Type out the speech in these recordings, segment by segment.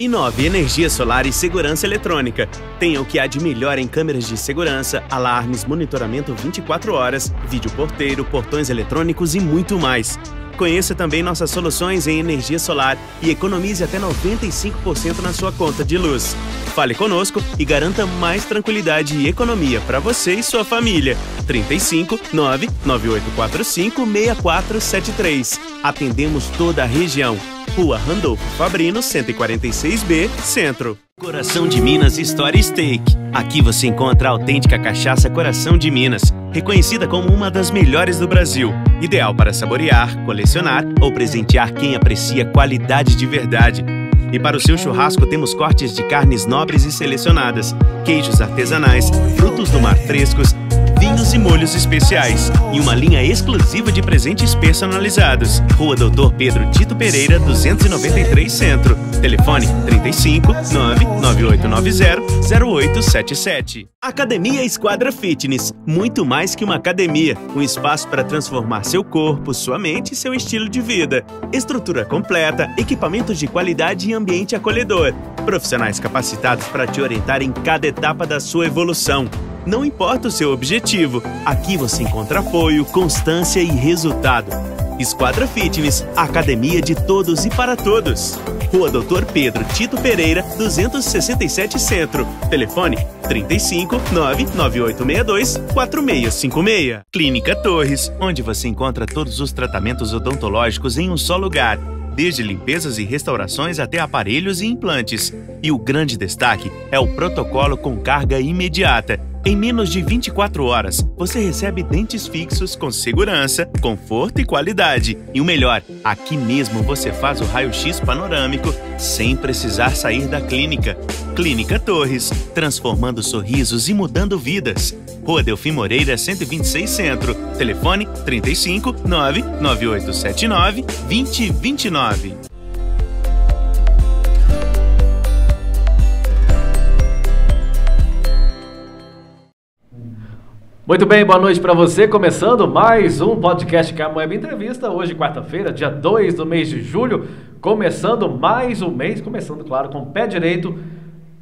Inove Energia Solar e Segurança Eletrônica. Tenha o que há de melhor em câmeras de segurança, alarmes, monitoramento 24 horas, vídeo porteiro, portões eletrônicos e muito mais. Conheça também nossas soluções em energia solar e economize até 95% na sua conta de luz. Fale conosco e garanta mais tranquilidade e economia para você e sua família. 35 99845 6473. Atendemos toda a região. Rua Randolfo Fabrino, 146B, Centro. Coração de Minas Story Steak. Aqui você encontra a autêntica cachaça Coração de Minas, reconhecida como uma das melhores do Brasil. Ideal para saborear, colecionar ou presentear quem aprecia qualidade de verdade. E para o seu churrasco temos cortes de carnes nobres e selecionadas, queijos artesanais, frutos do mar frescos, vinhos e molhos especiais e uma linha exclusiva de presentes personalizados. Rua Doutor Pedro Tito Pereira, 293 Centro. Telefone 35 99890 0877. Academia Esquadra Fitness. Muito mais que uma academia. Um espaço para transformar seu corpo, sua mente e seu estilo de vida. Estrutura completa, equipamentos de qualidade e ambiente acolhedor. Profissionais capacitados para te orientar em cada etapa da sua evolução. Não importa o seu objetivo, aqui você encontra apoio, constância e resultado. Esquadra Fitness, academia de todos e para todos. Rua Doutor Pedro Tito Pereira, 267 Centro. Telefone 35 99862 4656. Clínica Torres, onde você encontra todos os tratamentos odontológicos em um só lugar. Desde limpezas e restaurações até aparelhos e implantes. E o grande destaque é o protocolo com carga imediata. Em menos de 24 horas, você recebe dentes fixos com segurança, conforto e qualidade. E o melhor, aqui mesmo você faz o raio-x panorâmico sem precisar sair da clínica. Clínica Torres, transformando sorrisos e mudando vidas. Rua Delfim Moreira, 126 Centro. Telefone 35 99879 2029. Muito bem, boa noite para você, começando mais um podcast Camoeba Entrevista, hoje quarta-feira, dia 2 do mês de julho, começando mais um mês, começando, claro, com o pé direito,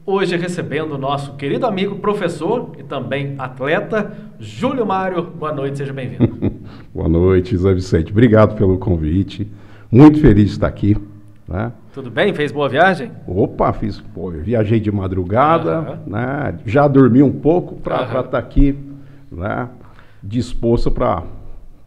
hoje recebendo o nosso querido amigo, professor e também atleta, Júlio Mário. Boa noite, seja bem-vindo. Boa noite, Zé Vicente, obrigado pelo convite, muito feliz de estar aqui. Né? Tudo bem? Fez boa viagem? Opa, viajei de madrugada, né? Já dormi um pouco para estar aqui, né, disposto para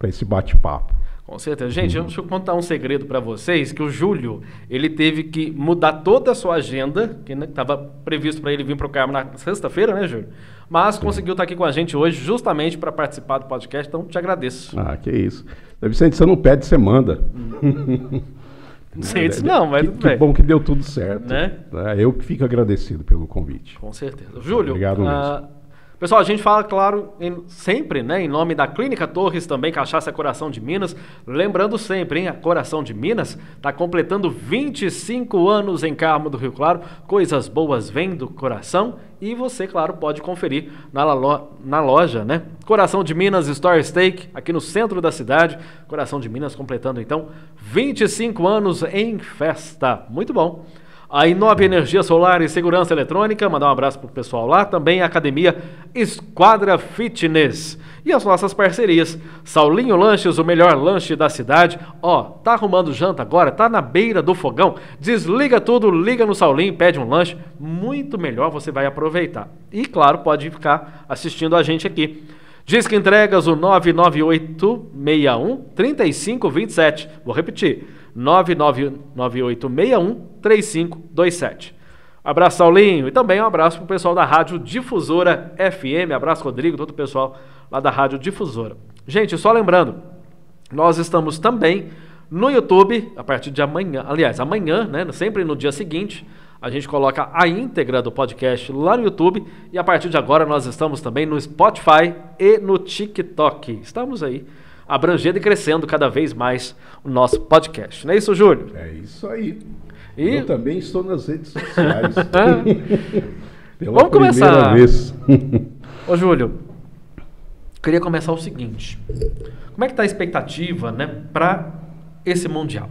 esse bate-papo. Com certeza. Gente, deixa eu contar um segredo para vocês, que o Júlio, ele teve que mudar toda a sua agenda, que estava previsto para ele vir para o Carmo na sexta-feira, né, Júlio? Mas conseguiu estar aqui com a gente hoje justamente para participar do podcast, então te agradeço. Ah, que isso. Vicente, você não pede, você manda. Não sei disso não, mas tudo bem. Que bom que deu tudo certo. Né? Eu que fico agradecido pelo convite. Com certeza. Júlio, obrigado mesmo. Pessoal, a gente fala, claro, sempre, né, em nome da Clínica Torres, também Cachaça Coração de Minas. Lembrando sempre, hein, a Coração de Minas está completando 25 anos em Carmo do Rio Claro. Coisas boas vêm do coração e você, claro, pode conferir na loja, né? Coração de Minas Store Steak, aqui no centro da cidade. Coração de Minas completando, então, 25 anos em festa. Muito bom. A Inove Energia Solar e Segurança Eletrônica, mandar um abraço pro pessoal lá, também a Academia Esquadra Fitness. E as nossas parcerias, Saulinho Lanches, o melhor lanche da cidade. Ó, tá arrumando janta agora, tá na beira do fogão, desliga tudo, liga no Saulinho, pede um lanche, muito melhor, você vai aproveitar. E claro, pode ficar assistindo a gente aqui. Disque Entregas, o 99861-3527. Vou repetir, 99861-3527. Abraço, Saulinho. E também um abraço para o pessoal da Rádio Difusora FM. Abraço, Rodrigo, todo o pessoal lá da Rádio Difusora. Gente, só lembrando, nós estamos também no YouTube, a partir de amanhã. Aliás, amanhã, né, sempre no dia seguinte, a gente coloca a íntegra do podcast lá no YouTube e a partir de agora nós estamos também no Spotify e no TikTok. Estamos aí abrangendo e crescendo cada vez mais o nosso podcast. Não é isso, Júlio? É isso aí. E... eu também estou nas redes sociais. Vamos começar. Vez. Ô, Júlio, queria começar o seguinte. Como é que está a expectativa, né, para esse Mundial?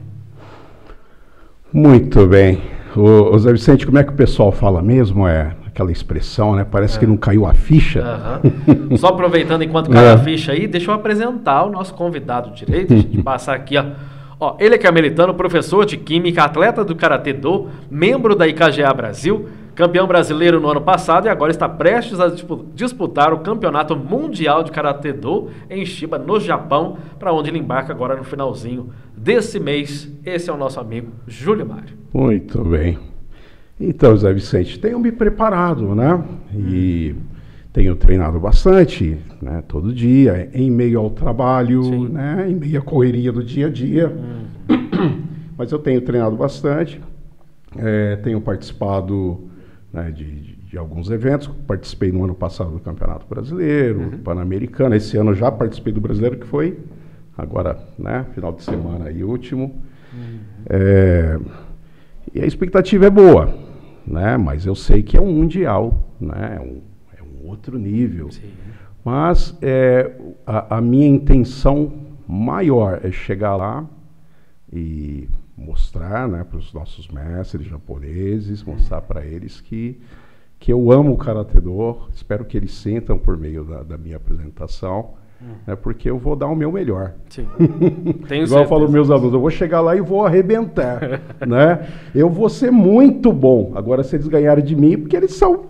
Muito bem. Ô Zé Vicente, como é que o pessoal fala mesmo? É aquela expressão, né? Parece que não caiu a ficha. Só aproveitando enquanto cai a ficha aí, deixa eu apresentar o nosso convidado direito, de passar aqui, ó. Ele é carmelitano, professor de Química, atleta do Karatê-Do, membro da IKGA Brasil, campeão brasileiro no ano passado e agora está prestes a disputar o Campeonato Mundial de Karatê-Do em Chiba, no Japão, para onde ele embarca agora no finalzinho desse mês. Esse é o nosso amigo Júlio Mário. Muito bem. Então, Zé Vicente, tenho me preparado, né? E tenho treinado bastante, né? Todo dia, em meio ao trabalho, né? Em meio à correria do dia a dia. Mas eu tenho treinado bastante, tenho participado, né, de alguns eventos. Participei no ano passado do Campeonato Brasileiro, Pan-Americano. Esse ano já participei do Brasileiro, que foi agora, né, final de semana aí, último. E a expectativa é boa, né? Mas eu sei que é um mundial, né? É um outro nível. Sim. Mas a minha intenção maior é chegar lá e mostrar, né, para os nossos mestres japoneses, mostrar para eles que eu amo o Karatê-Do. Espero que eles sintam por meio da minha apresentação, né, porque eu vou dar o meu melhor. Sim. Igual eu falo aos meus alunos, eu vou chegar lá e vou arrebentar. Né? Eu vou ser muito bom. Agora, se eles ganharem de mim, porque eles são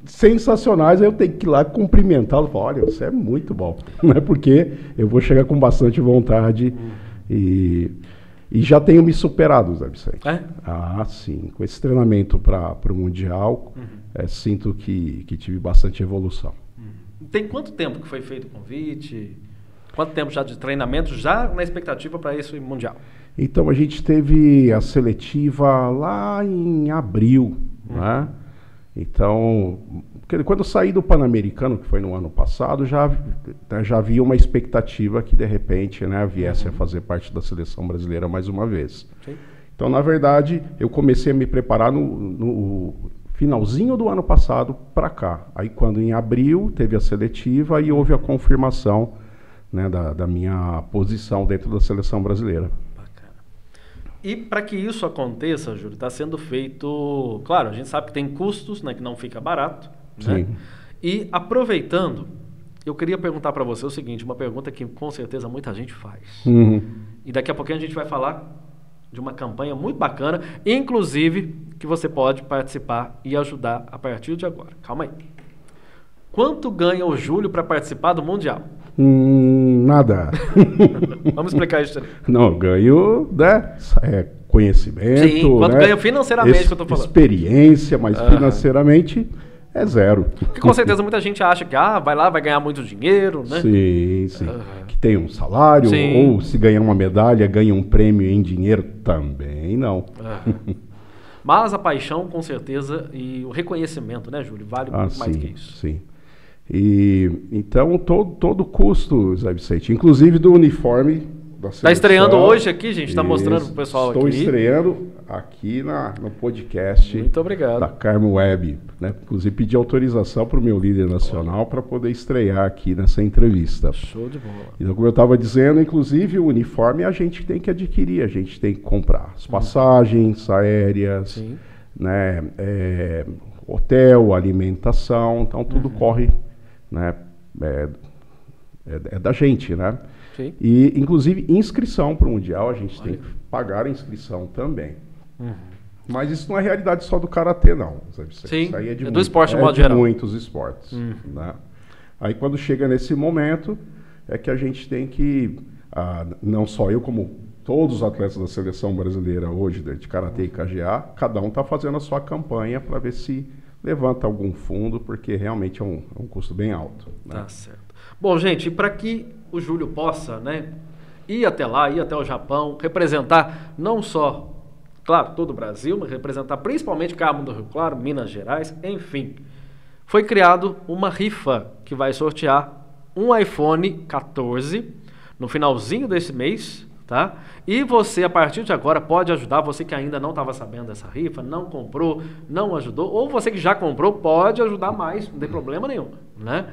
sensacionais, aí eu tenho que ir lá cumprimentá-los e falar, olha, você é muito bom. Né? Porque eu vou chegar com bastante vontade e já tenho me superado, Zé Vicente. Sim. Com esse treinamento para o Mundial, sinto que tive bastante evolução. Tem quanto tempo que foi feito o convite? Quanto tempo já de treinamento, já na expectativa para esse Mundial? Então, a gente teve a seletiva lá em abril, né? Então, quando eu saí do Pan-Americano, que foi no ano passado, já havia uma expectativa que, de repente, né, viesse a fazer parte da seleção brasileira mais uma vez. Sim. Então, na verdade, eu comecei a me preparar no finalzinho do ano passado para cá. Aí, quando em abril teve a seletiva e houve a confirmação, né, da minha posição dentro da seleção brasileira. E para que isso aconteça, Júlio, está sendo feito... Claro, a gente sabe que tem custos, né, que não fica barato. Né? E aproveitando, eu queria perguntar para você o seguinte, uma pergunta que com certeza muita gente faz. E daqui a pouquinho a gente vai falar de uma campanha muito bacana, inclusive que você pode participar e ajudar a partir de agora. Calma aí. Quanto ganha o Júlio para participar do Mundial? Nada. Vamos explicar isso. Não, ganho, né, conhecimento. Sim, quanto ganha financeiramente que eu estou falando. Experiência, mas financeiramente é zero. Porque com certeza muita gente acha que vai lá, vai ganhar muito dinheiro, né? Sim. Que tem um salário, ou se ganhar uma medalha, ganha um prêmio em dinheiro, também não. Mas a paixão, com certeza, e o reconhecimento, né, Júlio, vale muito mais que isso. Sim. E então todo o custo, Zé Vicente, inclusive do uniforme da seleção. Está estreando hoje aqui, gente? Está mostrando para o pessoal aqui. Estou estreando aqui no podcast. Muito obrigado. Da Carmo Web, né? Inclusive pedi autorização para o meu líder nacional para poder estrear aqui nessa entrevista. Show de bola. Então, como eu estava dizendo, inclusive o uniforme a gente tem que adquirir, a gente tem que comprar as passagens aéreas, né? Hotel, alimentação, então tudo corre, né? É da gente, né? Sim. E, inclusive, inscrição para o Mundial, a gente tem que pagar a inscrição também. Mas isso não é realidade só do Karatê, não. Sim, isso aí é do esporte, modo geral. Muitos esportes. Né? Aí, quando chega nesse momento, é que a gente tem que, não só eu, como todos os atletas da seleção brasileira hoje, de Karatê e KGA, cada um está fazendo a sua campanha para ver se levanta algum fundo, porque realmente é um custo bem alto. Né? Tá certo. Bom, gente, para que o Júlio possa, né, ir até lá, ir até o Japão, representar não só, claro, todo o Brasil, mas representar principalmente Carmo do Rio Claro, Minas Gerais, enfim, foi criado uma rifa que vai sortear um iPhone 14 no finalzinho desse mês, tá? E você, a partir de agora, pode ajudar, você que ainda não estava sabendo dessa rifa, não comprou, não ajudou, ou você que já comprou, pode ajudar mais, não tem problema nenhum, né?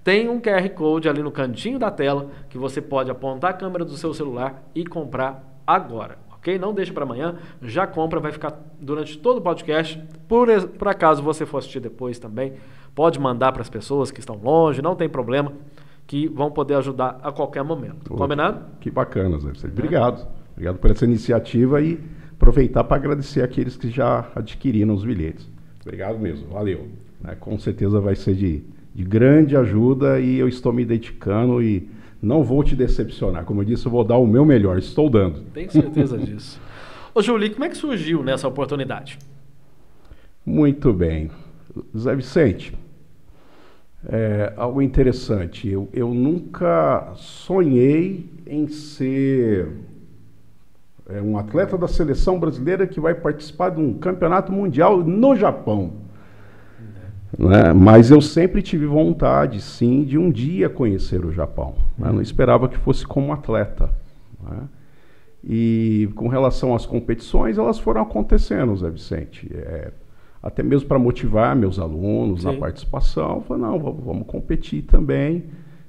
Tem um QR Code ali no cantinho da tela que você pode apontar a câmera do seu celular e comprar agora, ok? ok? Não deixa para amanhã, já compra, vai ficar durante todo o podcast. Por acaso você for assistir depois também, pode mandar para as pessoas que estão longe, não tem problema, que vão poder ajudar a qualquer momento. Combinado? Que bacana, Zé Vicente. Obrigado. Obrigado por essa iniciativa e aproveitar para agradecer aqueles que já adquiriram os bilhetes. Obrigado mesmo, valeu. Com certeza vai ser de grande ajuda e eu estou me dedicando e não vou te decepcionar. Como eu disse, eu vou dar o meu melhor, estou dando. Tenho certeza disso. Ô, Júlio, como é que surgiu nessa oportunidade? Muito bem. Zé Vicente, algo interessante. Eu nunca sonhei em ser um atleta da seleção brasileira que vai participar de um campeonato mundial no Japão. Né? Mas eu sempre tive vontade, sim, de um dia conhecer o Japão. Né? Não esperava que fosse como atleta. Né? E com relação às competições, elas foram acontecendo, Zé Vicente. Até mesmo para motivar meus alunos na participação. Eu falei, não, vamos competir também.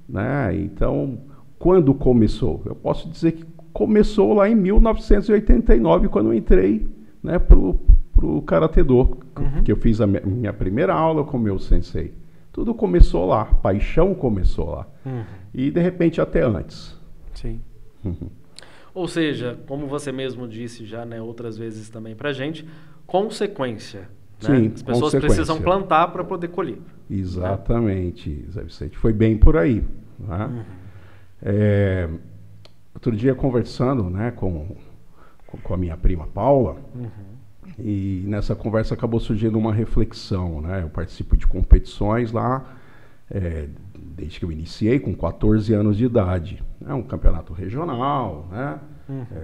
Né? Então, quando começou? Eu posso dizer que começou lá em 1989, quando eu entrei, né, para o Karatê-Do, que eu fiz a minha primeira aula com o meu sensei. Tudo começou lá, paixão começou lá. E, de repente, até antes. Sim. Ou seja, como você mesmo disse já, né, outras vezes também pra gente, consequência. Né? Sim, as pessoas precisam plantar para poder colher. Exatamente, né? Zé Vicente. Foi bem por aí. Né? Outro dia conversando, né, com a minha prima Paula, e nessa conversa acabou surgindo uma reflexão. Né? Eu participo de competições lá, desde que eu iniciei, com 14 anos de idade. É um campeonato regional, né?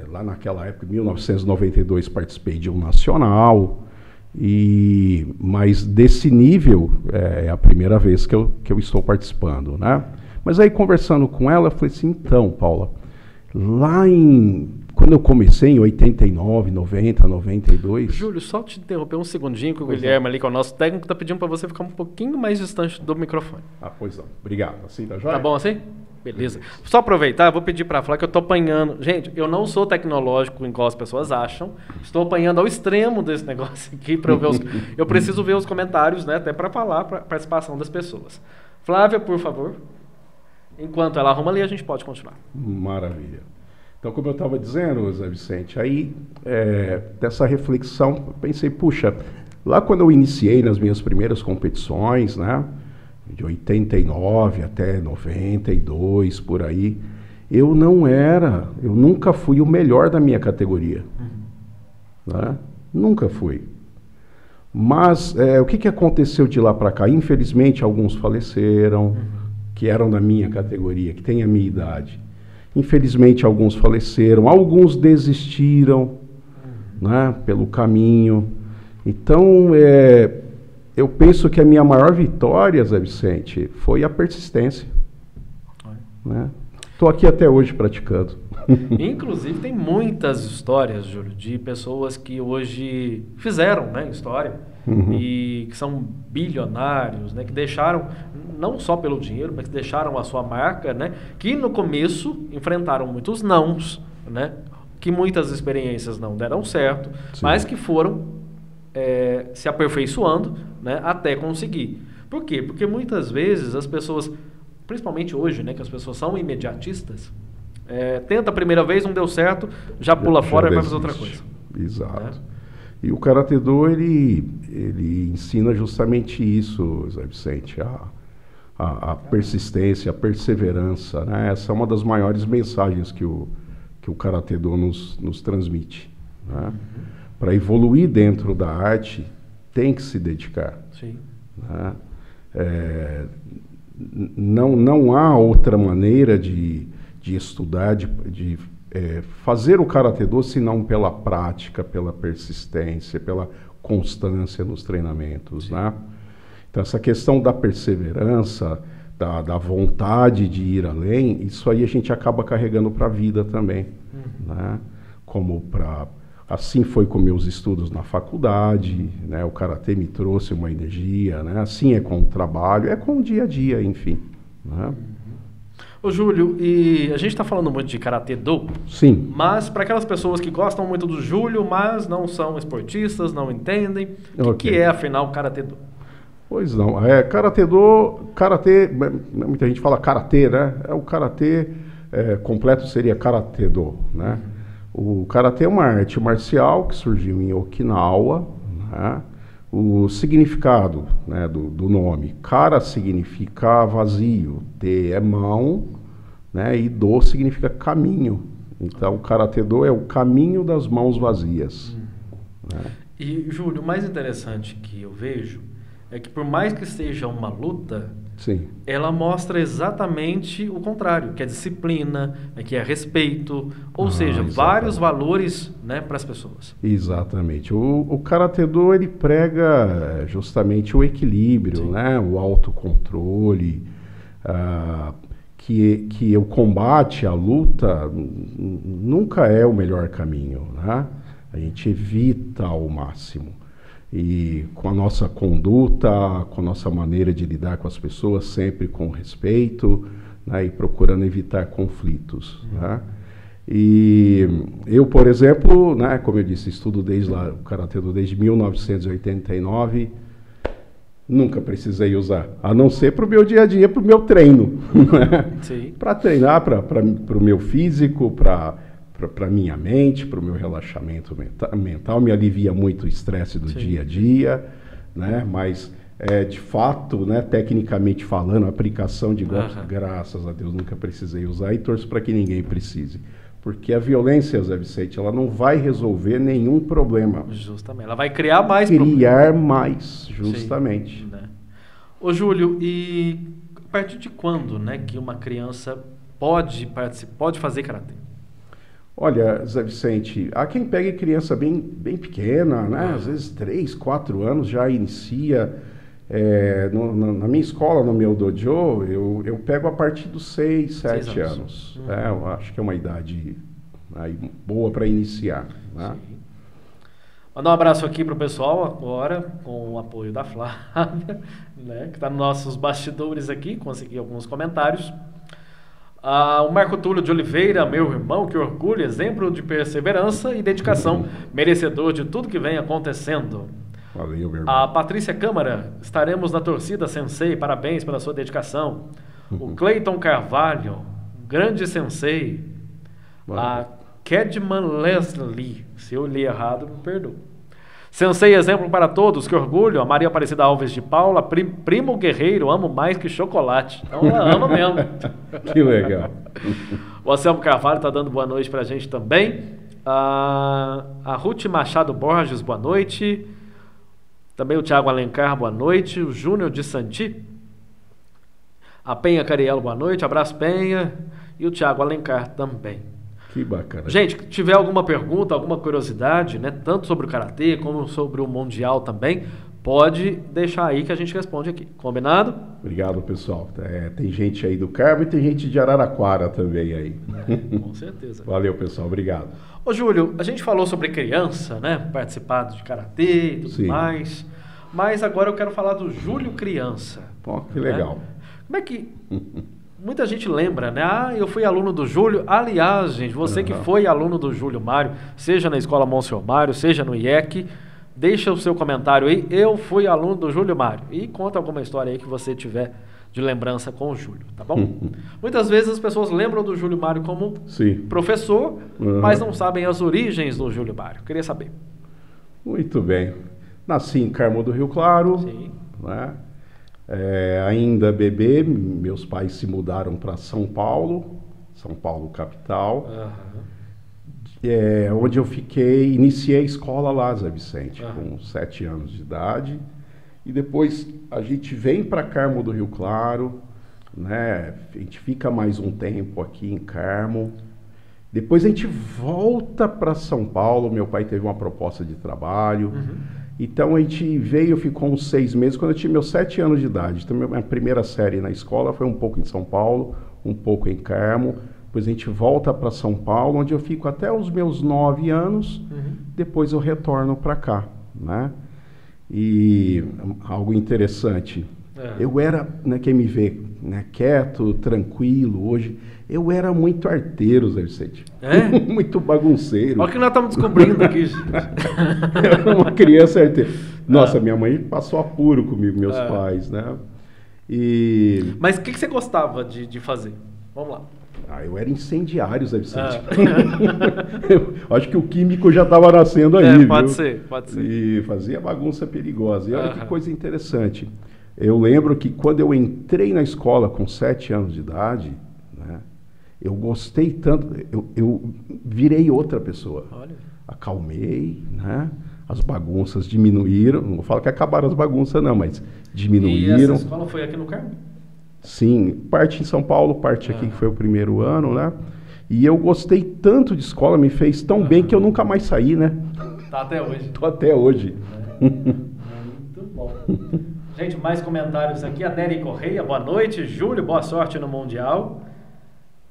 Lá naquela época, em 1992, participei de um nacional, mas desse nível é a primeira vez que eu estou participando. Né? Mas aí, conversando com ela, eu falei assim, então, Paula, quando eu comecei em 89, 90, 92... Júlio, só te interromper um segundinho, que o Guilherme ali, que é o nosso técnico, está pedindo para você ficar um pouquinho mais distante do microfone. Pois não. Obrigado. Assim tá jóia? Tá bom assim? Beleza. Só aproveitar, vou pedir para falar que eu estou apanhando. Gente, eu não sou tecnológico, igual as pessoas acham. Estou apanhando ao extremo desse negócio aqui para eu ver eu preciso ver os comentários, né, até para falar, para a participação das pessoas. Flávia, por favor. Enquanto ela arruma ali, a gente pode continuar. Maravilha. Então, como eu estava dizendo, Zé Vicente, aí dessa reflexão, eu pensei, puxa, lá quando eu iniciei nas minhas primeiras competições, né, de 89 até 92, por aí, eu nunca fui o melhor da minha categoria. Né? Nunca fui. Mas o que aconteceu de lá para cá? Infelizmente, alguns faleceram, que eram da minha categoria, que têm a minha idade. Infelizmente, alguns faleceram, alguns desistiram, né, pelo caminho. Então, eu penso que a minha maior vitória, Zé Vicente, foi a persistência. Estou aqui até hoje praticando. Inclusive, tem muitas histórias, Júlio, de pessoas que hoje fizeram, né, história, e que são bilionários, né, que deixaram, não só pelo dinheiro, mas que deixaram a sua marca, né, que no começo enfrentaram muitos nãos, né, que muitas experiências não deram certo, mas que foram se aperfeiçoando, né, até conseguir. Por quê? Porque muitas vezes as pessoas, principalmente hoje, né, que as pessoas são imediatistas, tenta a primeira vez, não deu certo, já pula fora e vai fazer outra coisa. Exato. Né? E o Karatê-Do, ele ensina justamente isso, Zé Vicente, a persistência, a perseverança. Né? Essa é uma das maiores mensagens que o Karatê-Do nos transmite. Né? Para evoluir dentro da arte, tem que se dedicar. Sim. Né? Não há outra maneira de estudar, de fazer o Karatê-Do, senão pela prática, pela persistência, pela constância nos treinamentos. Né? Então, essa questão da perseverança, da vontade de ir além, isso aí a gente acaba carregando para a vida também. Né? Assim foi com meus estudos na faculdade, né? O Karatê me trouxe uma energia, né? Assim é com o trabalho, é com o dia a dia, enfim. Né? Ô Júlio, e a gente está falando muito de Karatê-Do, Sim. mas para aquelas pessoas que gostam muito do Júlio, mas não são esportistas, não entendem, o que é afinal Karatê-Do? Pois não, Karatê, muita gente fala Karatê, né? O Karatê completo seria Karatê-Do, né? O Karatê é uma arte marcial que surgiu em Okinawa, né? O significado, né, do nome, Kara significa vazio, Te é mão, né, e Do significa caminho. Então, o Karatê-Do é o caminho das mãos vazias. Né? E, Júlio, o mais interessante que eu vejo é que por mais que seja uma luta, Sim. ela mostra exatamente o contrário, que é disciplina, que é respeito, ou seja, exatamente. Vários valores, né, para as pessoas. Exatamente. O Karatê-Do, ele prega justamente o equilíbrio, né, o autocontrole, que o combate, a luta, nunca é o melhor caminho, né? A gente evita ao máximo. E com a nossa conduta, com a nossa maneira de lidar com as pessoas, sempre com respeito, né, e procurando evitar conflitos. Né? E eu, por exemplo, né, como eu disse, estudo o Karatê-Do desde 1989, nunca precisei usar, a não ser para o meu dia a dia, para o meu treino. Né? Para treinar, para o meu físico, para minha mente, para o meu relaxamento mental, me alivia muito o estresse do dia a dia, né? Mas, de fato, né, tecnicamente falando, a aplicação de golpes, graças a Deus, nunca precisei usar e torço para que ninguém precise. Porque a violência, Zé Vicente, ela não vai resolver nenhum problema. Justamente, ela vai criar mais problemas. Criar problemas. Mais, justamente. Sim, né? Ô Júlio, e a partir de quando, né, que uma criança pode fazer karatê? Olha, Zé Vicente, há quem pegue criança bem pequena, né? Às vezes 3, 4 anos já inicia. Na minha escola, no meu dojo, eu pego a partir dos 6, 7 anos. Eu acho que é uma idade boa para iniciar. Né? Mandar um abraço aqui para o pessoal agora, com o apoio da Flávia, né, que está nos nossos bastidores aqui, consegui alguns comentários. O Marco Túlio de Oliveira, meu irmão, que orgulho, exemplo de perseverança e dedicação, merecedor de tudo que vem acontecendo. Valeu, meu irmão. A Patrícia Câmara, estaremos na torcida, Sensei, parabéns pela sua dedicação. O Cleiton Carvalho, grande Sensei. A Kedman Leslie, se eu li errado, me perdoa. Sensei, exemplo para todos, que orgulho. A Maria Aparecida Alves de Paula, primo guerreiro, amo mais que chocolate. Então ela ama mesmo. Que legal. O Anselmo Carvalho está dando boa noite para a gente também. A Ruth Machado Borges, boa noite. Também o Tiago Alencar, boa noite. O Júnior de Santi. A Penha Cariello, boa noite. Abraço, Penha. E o Tiago Alencar também. Que bacana. Gente, se tiver alguma pergunta, alguma curiosidade, né, tanto sobre o Karatê como sobre o Mundial também, pode deixar aí que a gente responde aqui. Combinado? Obrigado, pessoal. Tem gente aí do Carmo e tem gente de Araraquara também aí. Com certeza. Valeu, pessoal. Obrigado. Ô, Júlio, a gente falou sobre criança, né? Participado de Karatê e tudo mais. Mas agora eu quero falar do Júlio criança. Pô, que legal. Como é que... Muita gente lembra, né? Eu fui aluno do Júlio. Aliás, gente, você que foi aluno do Júlio Mário, seja na Escola Monsenhor Mário, seja no IEC, deixa o seu comentário aí. Eu fui aluno do Júlio Mário. E conta alguma história aí que você tiver de lembrança com o Júlio, tá bom? Muitas vezes as pessoas lembram do Júlio Mário como professor, mas não sabem as origens do Júlio Mário. Queria saber. Muito bem. Nasci em Carmo do Rio Claro, né? Ainda bebê, meus pais se mudaram para São Paulo capital, onde eu iniciei a escola lá, Zé Vicente, com 7 anos de idade, e depois a gente vem para Carmo do Rio Claro, né? A gente fica mais um tempo aqui em Carmo, depois a gente volta para São Paulo, meu pai teve uma proposta de trabalho, então a gente veio, ficou uns 6 meses, quando eu tinha meus 7 anos de idade. Então minha primeira série na escola foi um pouco em São Paulo, um pouco em Carmo. Depois a gente volta para São Paulo, onde eu fico até os meus 9 anos. Depois eu retorno para cá, né? E algo interessante, eu era, né, quem me vê né, quieto, tranquilo. Hoje eu era muito arteiro, Zé Vicente. É? Muito bagunceiro. Olha o que nós estamos descobrindo aqui, gente. Eu era uma criança arteira. Nossa, minha mãe passou apuro comigo, meus pais, né? Mas o que você gostava de fazer? Vamos lá. Eu era incendiário, Zé Vicente. Eu acho que o químico já estava nascendo aí, pode viu? ser, pode ser. E fazia bagunça perigosa. E olha que coisa interessante. Eu lembro que quando eu entrei na escola com 7 anos de idade, né, eu gostei tanto, eu virei outra pessoa. Olha. Acalmei, né? As bagunças diminuíram. Não vou falar que acabaram as bagunças, não, mas diminuíram. E essa escola foi aqui no Carmo? Sim, parte em São Paulo, parte aqui que foi o primeiro ano, né? E eu gostei tanto de escola, me fez tão bem que eu nunca mais saí, né? Tá até hoje. Tô até hoje. Muito bom. Gente, mais comentários aqui. A Nery Correia, boa noite. Júlio, boa sorte no Mundial.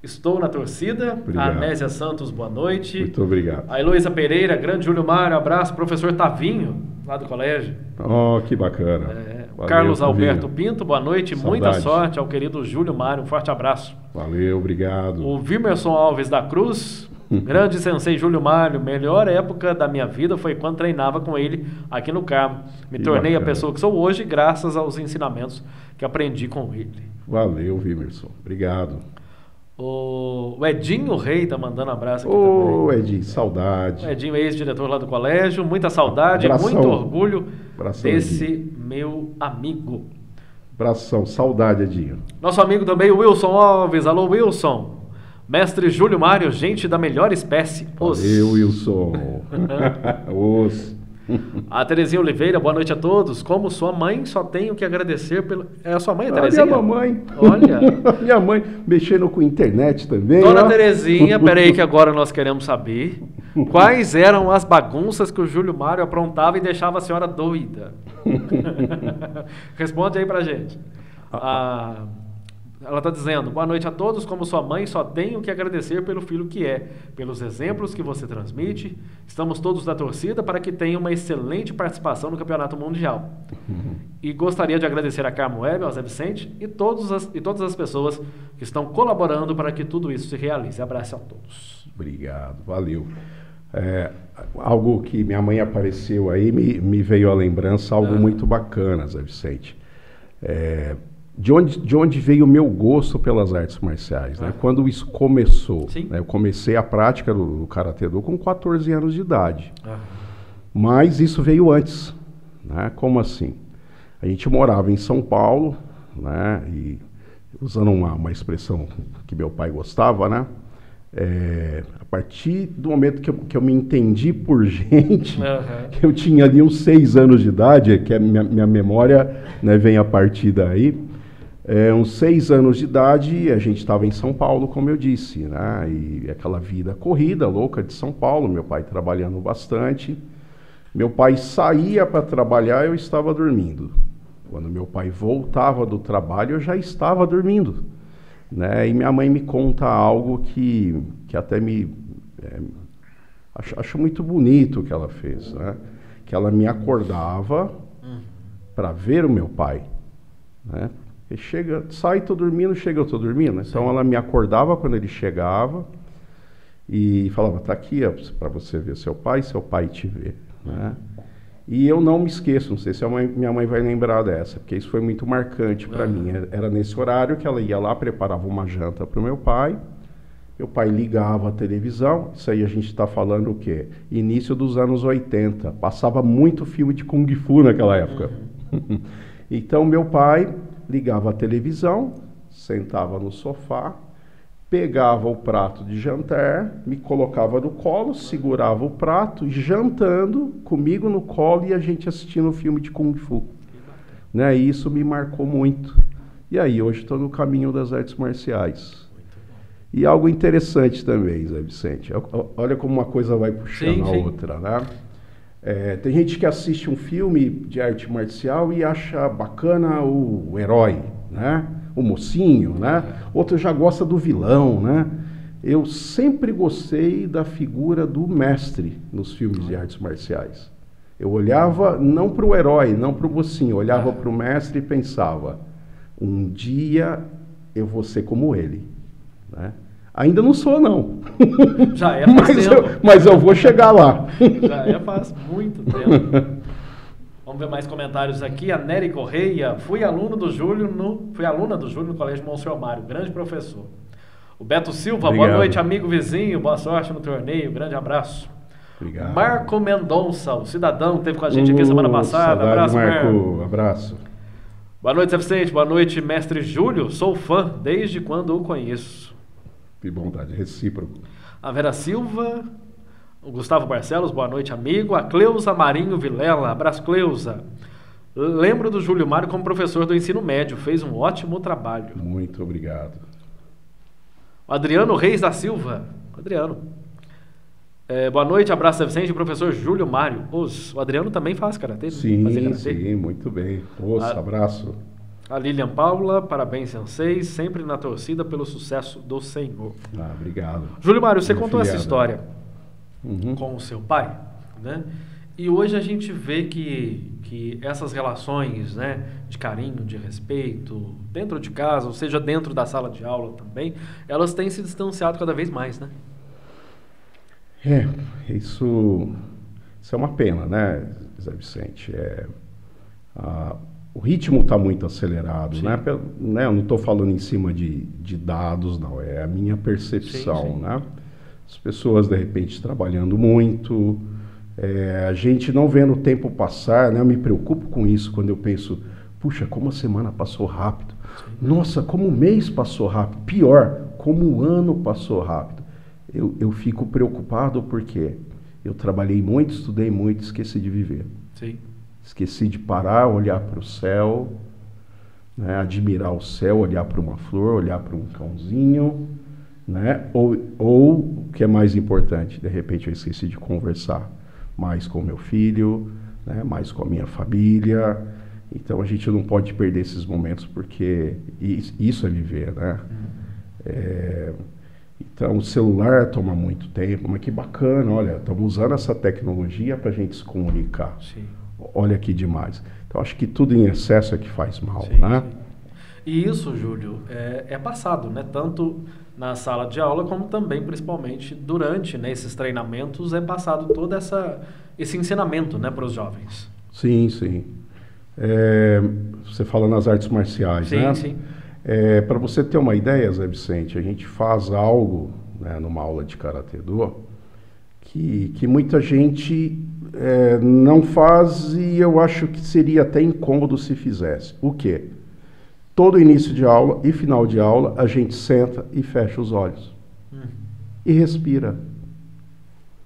Estou na torcida. Obrigado. A Anésia Santos, boa noite. Muito obrigado. A Heloísa Pereira, grande Júlio Mário, abraço. Professor Tavinho, lá do colégio. Oh, que bacana. Valeu, Carlos Tavinho. Alberto Pinto, boa noite. Saudade. Muita sorte ao querido Júlio Mário. Um forte abraço. Valeu, obrigado. O Vimerson Alves da Cruz, grande sensei Júlio Mário, melhor época da minha vida foi quando treinava com ele aqui no Carmo. Me tornei a pessoa que sou hoje graças aos ensinamentos que aprendi com ele. Valeu, Vimerson. Obrigado. O Edinho Rei tá mandando abraço aqui também. Edinho, saudade. O Edinho, ex-diretor lá do colégio, muita saudade, Abração. muito orgulho desse Edinho. meu amigo. Abração, saudade, Edinho. Nosso amigo também, o Wilson Alves. Alô, Wilson. Mestre Júlio Mário, gente da melhor espécie. Valeu, Wilson. A Terezinha Oliveira, boa noite a todos. Como sua mãe, só tenho que agradecer pelo... É a sua mãe, a Terezinha? Minha mamãe. Olha. Minha mãe mexendo com internet também. Dona Terezinha, peraí que agora nós queremos saber quais eram as bagunças que o Júlio Mário aprontava e deixava a senhora doida. Responde aí pra gente. Ela está dizendo, boa noite a todos, como sua mãe, só tenho que agradecer pelo filho que é, pelos exemplos que você transmite. Estamos todos da torcida para que tenha uma excelente participação no Campeonato Mundial. E gostaria de agradecer a Carmo Web, ao Zé Vicente e todas as pessoas que estão colaborando para que tudo isso se realize. Abraço a todos. Obrigado, valeu. Algo que minha mãe apareceu aí, me veio à lembrança, algo muito bacana, Zé Vicente. De onde veio o meu gosto pelas artes marciais, né? Quando isso começou, né? Eu comecei a prática do Karatê-Do com 14 anos de idade. Mas isso veio antes, né? Como assim? A gente morava em São Paulo, né? E usando uma expressão que meu pai gostava, né? A partir do momento que eu me entendi por gente, que eu tinha ali uns 6 anos de idade, que a minha memória, né, vem a partir daí. Uns 6 anos de idade, a gente estava em São Paulo, como eu disse, né? E aquela vida corrida, louca de São Paulo, meu pai trabalhando bastante. Meu pai saía para trabalhar, eu estava dormindo. Quando meu pai voltava do trabalho, eu já estava dormindo, né? E minha mãe me conta algo que até acho muito bonito que ela fez, né? Que ela me acordava para ver o meu pai, né? Ele sai, tô dormindo, chega, eu tô dormindo. Então ela me acordava quando ele chegava e falava, tá aqui para você ver seu pai te vê, né? E eu não me esqueço, não sei se minha mãe vai lembrar dessa, porque isso foi muito marcante para mim. Era nesse horário que ela ia lá, preparava uma janta para o meu pai ligava a televisão, isso aí a gente está falando o quê? Início dos anos 80, passava muito filme de Kung Fu naquela época. Então meu pai ligava a televisão, sentava no sofá, pegava o prato de jantar, me colocava no colo, segurava o prato, jantando comigo no colo e a gente assistindo o filme de Kung Fu. Né? E isso me marcou muito. E aí hoje estou no caminho das artes marciais. E algo interessante também, Zé Vicente. Olha como uma coisa vai puxando a outra, né? Tem gente que assiste um filme de arte marcial e acha bacana o herói, né? O mocinho, né? Outro já gosta do vilão, né? Eu sempre gostei da figura do mestre nos filmes de artes marciais. Eu olhava não para o herói, não para o mocinho, olhava para o mestre e pensava, um dia eu vou ser como ele, né? Ainda não sou, não. Já é faz tempo. Mas eu vou chegar lá. Já é faz muito tempo. Vamos ver mais comentários aqui. A Nery Correia. Fui aluna do Júlio no Colégio Monsenhor Mário. Grande professor. O Beto Silva. Obrigado. Boa noite, amigo vizinho. Boa sorte no torneio. Grande abraço. Obrigado. Marco Mendonça, o cidadão, que esteve com a gente aqui semana passada. Abraço, Marco. Abraço. Boa noite, Zé Vicente. Boa noite, mestre Júlio. Sou fã desde quando o conheço. Que bondade, recíproco. A Vera Silva, o Gustavo Barcelos, boa noite, amigo. A Cleusa Marinho Vilela, abraço, Cleusa. Lembro do Júlio Mário como professor do ensino médio, fez um ótimo trabalho. Muito obrigado. O Adriano Reis da Silva, Adriano. Boa noite, abraço, Zé Vicente, professor Júlio Mário. O Adriano também faz karatê? Sim, muito bem. Abraço. A Lilian Paula, parabéns, senseis, sempre na torcida pelo sucesso do Senhor. Obrigado. Júlio Mário, você contou essa história Uhum. com o seu pai, né? E hoje a gente vê que essas relações, né, de carinho, de respeito, dentro de casa, ou seja, dentro da sala de aula também, elas têm se distanciado cada vez mais, né? Isso é uma pena, né, Zé Vicente? O ritmo está muito acelerado, né? Eu não estou falando em cima de dados, não. É a minha percepção, né? As pessoas, de repente, trabalhando muito, a gente não vendo o tempo passar, né? Eu me preocupo com isso quando eu penso, puxa, como a semana passou rápido. Nossa, como o mês passou rápido. Pior, como o ano passou rápido. Eu fico preocupado porque eu trabalhei muito, estudei muito, esqueci de viver. Sim. Esqueci de parar, olhar para o céu, né, admirar o céu, olhar para uma flor, olhar para um cãozinho, né, ou o que é mais importante, de repente eu esqueci de conversar mais com meu filho, né, mais com a minha família. Então a gente não pode perder esses momentos porque isso é viver, né? Então o celular toma muito tempo, mas que bacana, olha, estamos usando essa tecnologia para a gente se comunicar. Sim. Olha que demais. Então, acho que tudo em excesso é que faz mal, né? Sim. E isso, Júlio, é passado, né? Tanto na sala de aula, como também, principalmente, durante, né, esses treinamentos, é passado todo esse ensinamento, né, para os jovens. Sim. Você fala nas artes marciais, né? Sim. Para você ter uma ideia, Zé Vicente, a gente faz algo, né, numa aula de Karatê-Do que muita gente não faz e eu acho que seria até incômodo se fizesse. O quê? Todo início de aula e final de aula, a gente senta e fecha os olhos. E respira.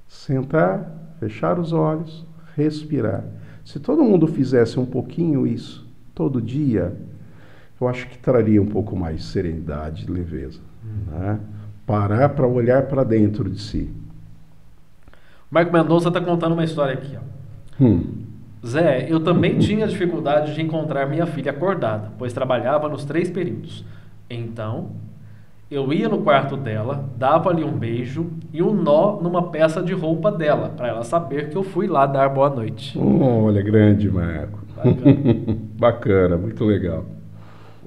Sentar, fechar os olhos, respirar. Se todo mundo fizesse um pouquinho isso, todo dia, eu acho que traria um pouco mais de serenidade e leveza. Né? Parar para olhar para dentro de si. Marco Mendonça está contando uma história aqui, ó. Zé, eu também tinha dificuldade de encontrar minha filha acordada, pois trabalhava nos 3 períodos. Então, eu ia no quarto dela, dava-lhe um beijo e um nó numa peça de roupa dela, para ela saber que eu fui lá dar boa noite. Olha, grande, Marco. Bacana. Bacana, muito legal.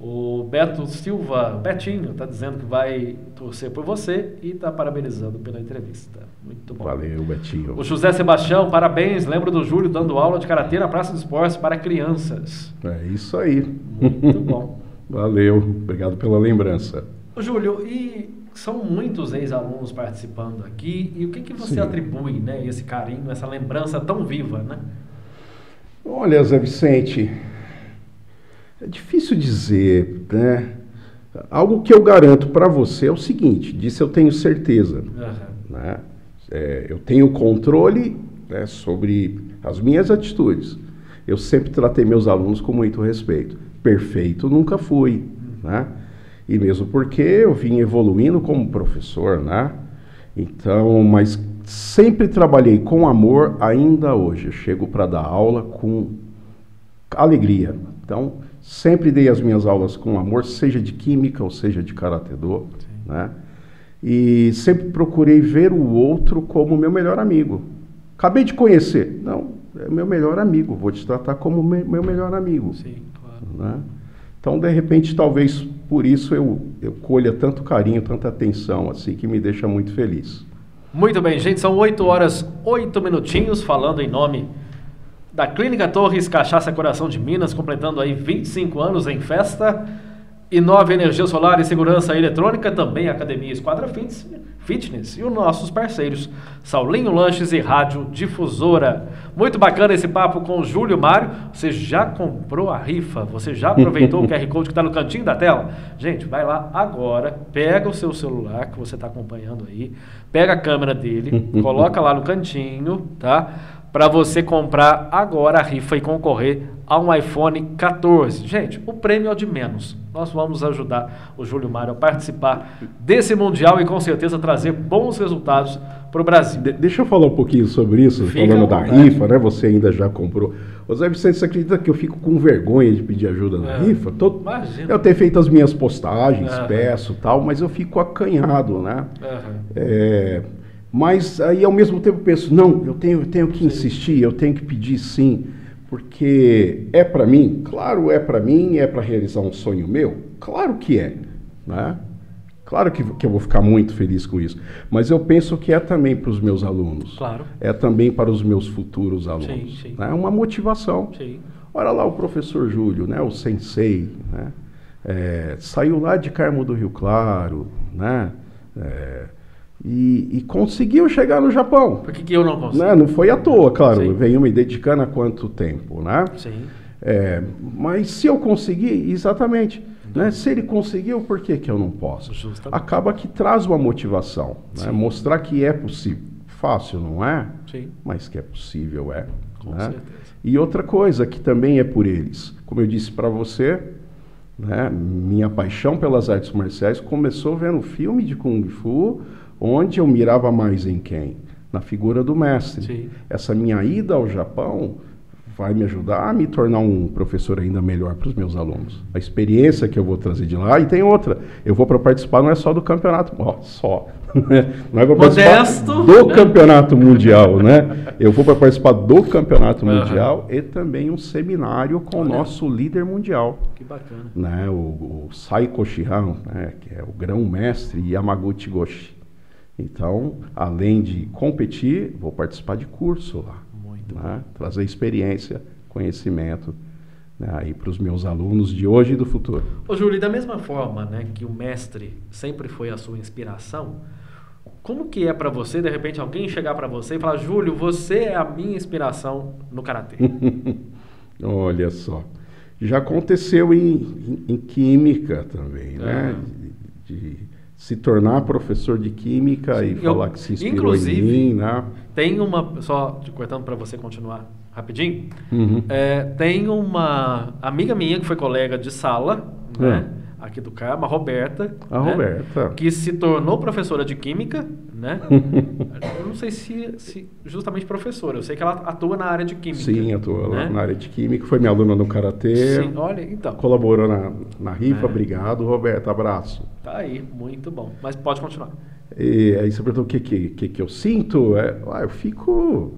O Beto Silva, Betinho, está dizendo que vai torcer por você e está parabenizando pela entrevista. Muito bom. Valeu, Betinho. O José Sebastião, parabéns. Lembro do Júlio dando aula de karatê na Praça dos Esportes para crianças. É isso aí. Muito bom. Valeu, obrigado pela lembrança. Ô, Júlio, e são muitos ex-alunos participando aqui, e o que você atribui, né, esse carinho, essa lembrança tão viva, né? Olha, Zé Vicente, é difícil dizer, né? Algo que eu garanto para você é o seguinte, disso eu tenho certeza, né? Eu tenho controle, né, sobre as minhas atitudes. Eu sempre tratei meus alunos com muito respeito. Perfeito nunca fui, né? E mesmo porque eu vim evoluindo como professor, né? Então, mas sempre trabalhei com amor, ainda hoje. Eu chego para dar aula com alegria. Então, sempre dei as minhas aulas com amor, seja de química ou seja de karatê-do, né? E sempre procurei ver o outro como meu melhor amigo. Acabei de conhecer. Não, é meu melhor amigo. Vou te tratar como meu melhor amigo. Sim, claro. Né? Então, de repente, talvez por isso eu colho tanto carinho, tanta atenção, assim, que me deixa muito feliz. Muito bem, gente, são 8 horas, 8 minutinhos, falando em nome da Clínica Torres Cachaça Coração de Minas, completando aí 25 anos em festa. Inove Energia Solar e Segurança Eletrônica, também a Academia Esquadra Fitness e os nossos parceiros, Saulinho Lanches e Rádio Difusora. Muito bacana esse papo com o Júlio Mário. Você já comprou a rifa? Você já aproveitou o QR Code que está no cantinho da tela? Gente, vai lá agora, pega o seu celular que você está acompanhando aí, pega a câmera dele, coloca lá no cantinho, tá? Para você comprar agora a rifa e concorrer a um iPhone 14. Gente, o prêmio é o de menos. Nós vamos ajudar o Júlio Mário a participar desse Mundial e com certeza trazer bons resultados para o Brasil. Deixa eu falar um pouquinho sobre isso, falando da rifa, né? Você ainda já comprou. Ô Zé Vicente, você acredita que eu fico com vergonha de pedir ajuda na rifa? Imagina. Eu tenho feito as minhas postagens, peço tal, mas eu fico acanhado, né? Mas aí ao mesmo tempo penso, não, eu tenho que insistir, eu tenho que pedir sim, porque é para mim, claro é para mim, é para realizar um sonho meu, claro que é, né? Claro que eu vou ficar muito feliz com isso, mas eu penso que é também para os meus alunos, claro. É também para os meus futuros alunos, sim. Né? Uma motivação. Sim. Olha lá o professor Júlio, né? O sensei, né? Saiu lá de Carmo do Rio Claro, né? E conseguiu chegar no Japão. Por que eu não consigo? Né? Não foi à toa, claro. Sim. Eu venho me dedicando há quanto tempo, né? Sim. Mas se eu conseguir, exatamente. Né? Se ele conseguiu, por que eu não posso? Justamente. Acaba que traz uma motivação. Né? Mostrar que é possível. Fácil, não é? Sim. Mas que é possível, é. Com né? certeza. E outra coisa que também é por eles. Como eu disse para você, né? Minha paixão pelas artes marciais começou vendo filme de Kung Fu, onde eu mirava mais em quem? Na figura do mestre. Sim. Essa minha ida ao Japão vai me ajudar a me tornar um professor ainda melhor para os meus alunos. A experiência que eu vou trazer de lá, e tem outra, eu vou para participar não é só do campeonato, não é para participar do campeonato mundial, né? Eu vou para participar do campeonato mundial e também um seminário com o nosso líder mundial. Que bacana. Né? O Saiko Shihan, né? Que é o grão-mestre Yamaguchi Goshi. Então, além de competir, vou participar de curso lá. Muito né? Trazer experiência, conhecimento, né? Aí para os meus alunos de hoje e do futuro. Ô Júlio, da mesma forma, né, que o mestre sempre foi a sua inspiração, como que é para você, de repente, alguém chegar para você e falar, Júlio, você é a minha inspiração no karatê? Olha só, já aconteceu em química também, né? De se tornar professor de química e falar que se inspirou em mim, né? Tem uma, só te cortando para você continuar rapidinho, tem uma amiga minha que foi colega de sala, né? Aqui do Carmo, a Roberta. A Roberta. Que se tornou professora de química, né? Eu não sei se justamente professora, eu sei que ela atua na área de química. Sim, atua lá na área de química, foi minha aluna no karatê. Sim, olha, então. Colaborou na rifa, obrigado, Roberta, abraço. Tá aí, muito bom. Mas pode continuar. E aí você perguntou o que eu sinto? Eu fico...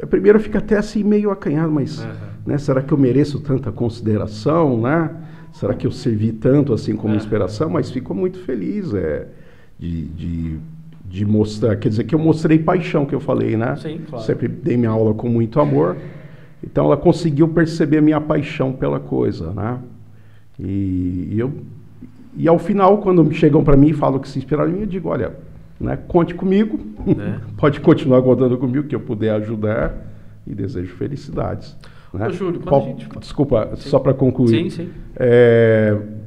Primeiro eu fico até assim meio acanhado, mas né, será que eu mereço tanta consideração, né? Será que eu servi tanto assim como inspiração? Mas fico muito feliz de mostrar, quer dizer, que eu mostrei paixão, que eu falei, né? Sim, claro. Sempre dei minha aula com muito amor. Então ela conseguiu perceber a minha paixão pela coisa, né? E ao final, quando chegam para mim e falam que se inspiraram em mim, eu digo, olha, né, conte comigo, pode continuar contando comigo, que eu puder ajudar, e desejo felicidades. Né? Ô, Júlio, desculpa, só para concluir. Sim.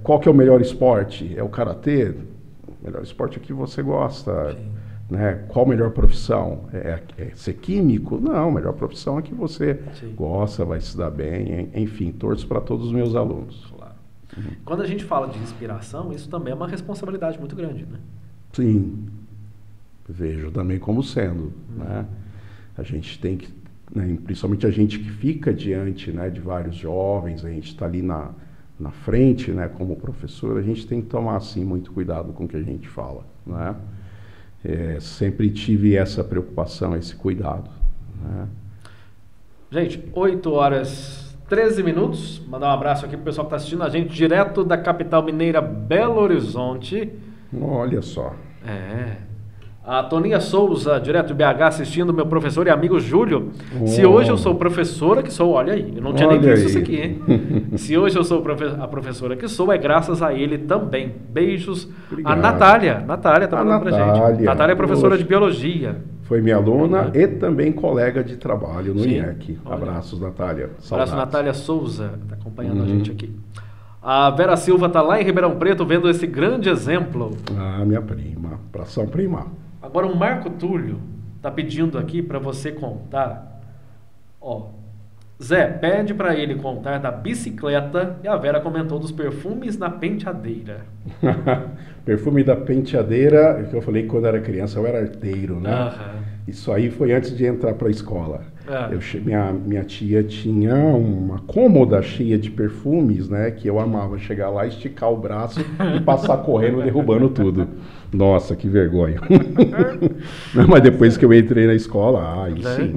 Qual que é o melhor esporte? É o karatê? O melhor esporte é o que você gosta. Né? Qual a melhor profissão? É ser químico? Não, a melhor profissão é que você gosta, vai se dar bem. Enfim, torço para todos os meus alunos. Claro. Quando a gente fala de inspiração, isso também é uma responsabilidade muito grande, né? Sim, vejo também como sendo. Né? A gente tem que, né, principalmente a gente que fica diante, né, de vários jovens, a gente está ali na frente, né, como professor, a gente tem que tomar assim, muito cuidado com o que a gente fala. Né? Sempre tive essa preocupação, esse cuidado. Né? Gente, 8 horas 13 minutos. Mandar um abraço aqui pro pessoal que está assistindo a gente direto da capital mineira, Belo Horizonte. Olha só. A Toninha Souza, direto de BH, assistindo meu professor e amigo Júlio. Se hoje eu sou professora que sou, olha aí, eu não tinha nem visto isso aqui, hein? Se hoje eu sou a professora que sou, é graças a ele também. Beijos. Obrigado. A Natália tá falando pra gente. Natália é professora de biologia. Foi minha aluna e também colega de trabalho no IEC. Abraços, Natália. Saudades. Abraço, Natália Souza, está acompanhando a gente aqui. A Vera Silva está lá em Ribeirão Preto vendo esse grande exemplo. Ah, minha prima, abração prima. Agora o Marco Túlio está pedindo aqui para você contar. Ó, Zé, pede para ele contar da bicicleta e a Vera comentou dos perfumes na penteadeira. Perfume da penteadeira, que eu falei que quando era criança eu era arteiro, né? Isso aí foi antes de entrar para a escola. Minha tia tinha uma cômoda cheia de perfumes, né? Que eu amava chegar lá, esticar o braço e passar correndo, derrubando tudo. Nossa, que vergonha. Mas depois que eu entrei na escola, aí sim,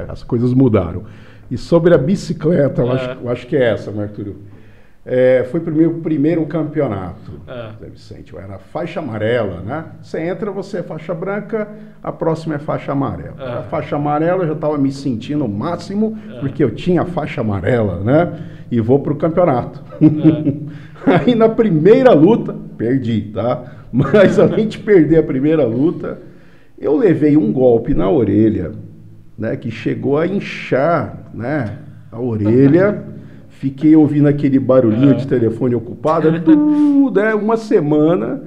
as coisas mudaram. E sobre a bicicleta, eu acho que é essa, Martúrio. Foi para o meu primeiro campeonato, Zé Vicente. Eu era faixa amarela, né? Você entra, você é faixa branca, a próxima é faixa amarela. A faixa amarela eu já estava me sentindo o máximo, porque eu tinha a faixa amarela, né? E vou para o campeonato. Aí na primeira luta, perdi, tá? Mas além de perder a primeira luta, eu levei um golpe na orelha, né? Que chegou a inchar, né? A orelha. Fiquei ouvindo aquele barulhinho de telefone ocupado, tudo, uma semana,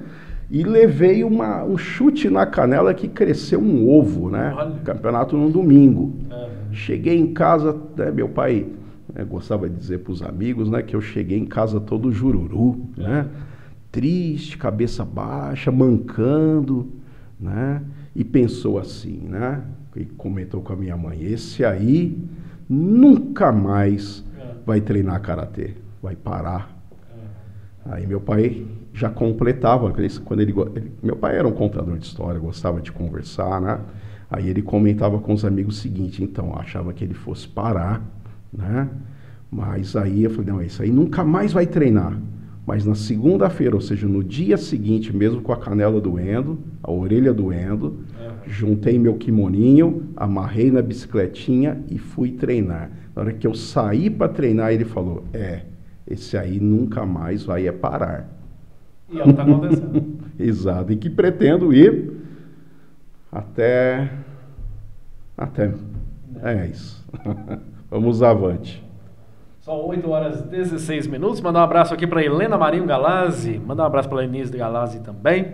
e levei um chute na canela que cresceu um ovo, né? Campeonato no domingo. Cheguei em casa, né, meu pai gostava de dizer para os amigos, né, que eu cheguei em casa todo jururu, né? Triste, cabeça baixa, mancando, né? E pensou assim, né? E comentou com a minha mãe, esse aí nunca mais vai treinar karatê, vai parar. Aí meu pai já completava, meu pai era um contador de história, gostava de conversar, né? Aí ele comentava com os amigos o seguinte, então, achava que ele fosse parar, né? Mas aí eu falei, não, isso aí nunca mais vai treinar. Mas na segunda-feira, ou seja, no dia seguinte, mesmo com a canela doendo, a orelha doendo, juntei meu kimoninho, amarrei na bicicletinha e fui treinar. Na hora que eu saí para treinar, ele falou, esse aí nunca mais vai parar. E ela está acontecendo. Exato, e que pretendo ir até isso. Vamos avante. São 8 horas e 16 minutos. Mandar um abraço aqui para Helena Marinho Galazzi. Mandar um abraço para a Lenise Galazzi também.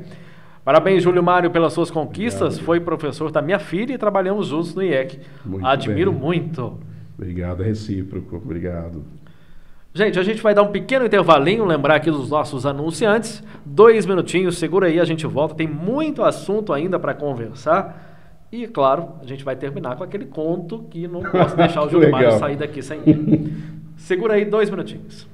Parabéns, Júlio Mário, pelas suas conquistas. Obrigado. Foi professor da minha filha e trabalhamos juntos no IEC. Admiro muito. Obrigado, recíproco. Obrigado. Gente, a gente vai dar um pequeno intervalinho, lembrar aqui dos nossos anunciantes. 2 minutinhos, segura aí, a gente volta. Tem muito assunto ainda para conversar. E, claro, a gente vai terminar com aquele conto que não posso deixar o Júlio Mário sair daqui sem ele. Segura aí 2 minutinhos.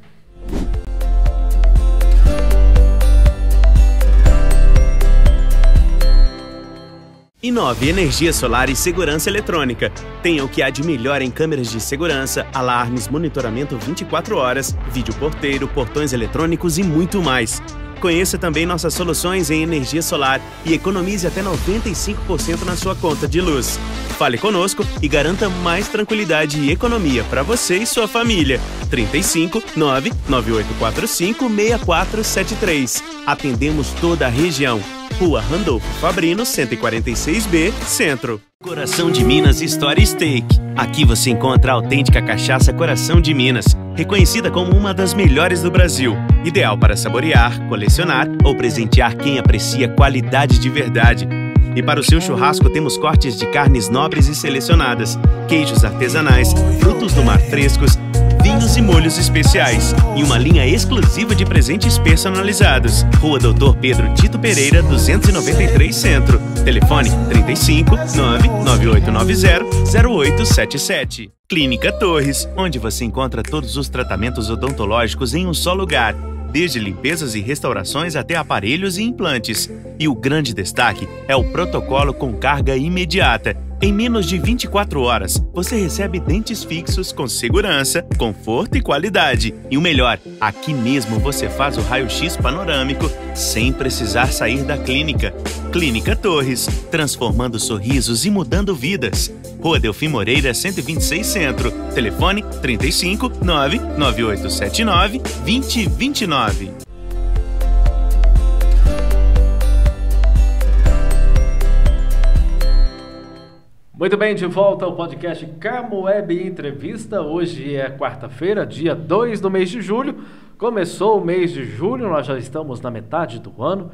Inove Energia Solar e Segurança Eletrônica. Tenha o que há de melhor em câmeras de segurança, alarmes, monitoramento 24 horas, vídeo porteiro, portões eletrônicos e muito mais. Conheça também nossas soluções em energia solar e economize até 95% na sua conta de luz. Fale conosco e garanta mais tranquilidade e economia para você e sua família. 35 99845 6473. Atendemos toda a região. Rua Randolfo Fabrino, 146B, Centro. Coração de Minas Story Steak. Aqui você encontra a autêntica cachaça Coração de Minas, reconhecida como uma das melhores do Brasil. Ideal para saborear, colecionar ou presentear quem aprecia qualidade de verdade. E para o seu churrasco temos cortes de carnes nobres e selecionadas, queijos artesanais, frutos do mar frescos, vinhos e molhos especiais e uma linha exclusiva de presentes personalizados. Rua Doutor Pedro Tito Pereira, 293 Centro. Telefone 35 99890 0877. Clínica Torres, onde você encontra todos os tratamentos odontológicos em um só lugar, desde limpezas e restaurações até aparelhos e implantes. E o grande destaque é o protocolo com carga imediata. Em menos de 24 horas, você recebe dentes fixos com segurança, conforto e qualidade. E o melhor, aqui mesmo você faz o raio-x panorâmico sem precisar sair da clínica. Clínica Torres, transformando sorrisos e mudando vidas. Rua Delfim Moreira, 126 Centro. Telefone 35 99879 2029. Muito bem, de volta ao podcast Camoweb Entrevista. Hoje é quarta-feira, dia 2 do mês de julho. Começou o mês de julho, nós já estamos na metade do ano.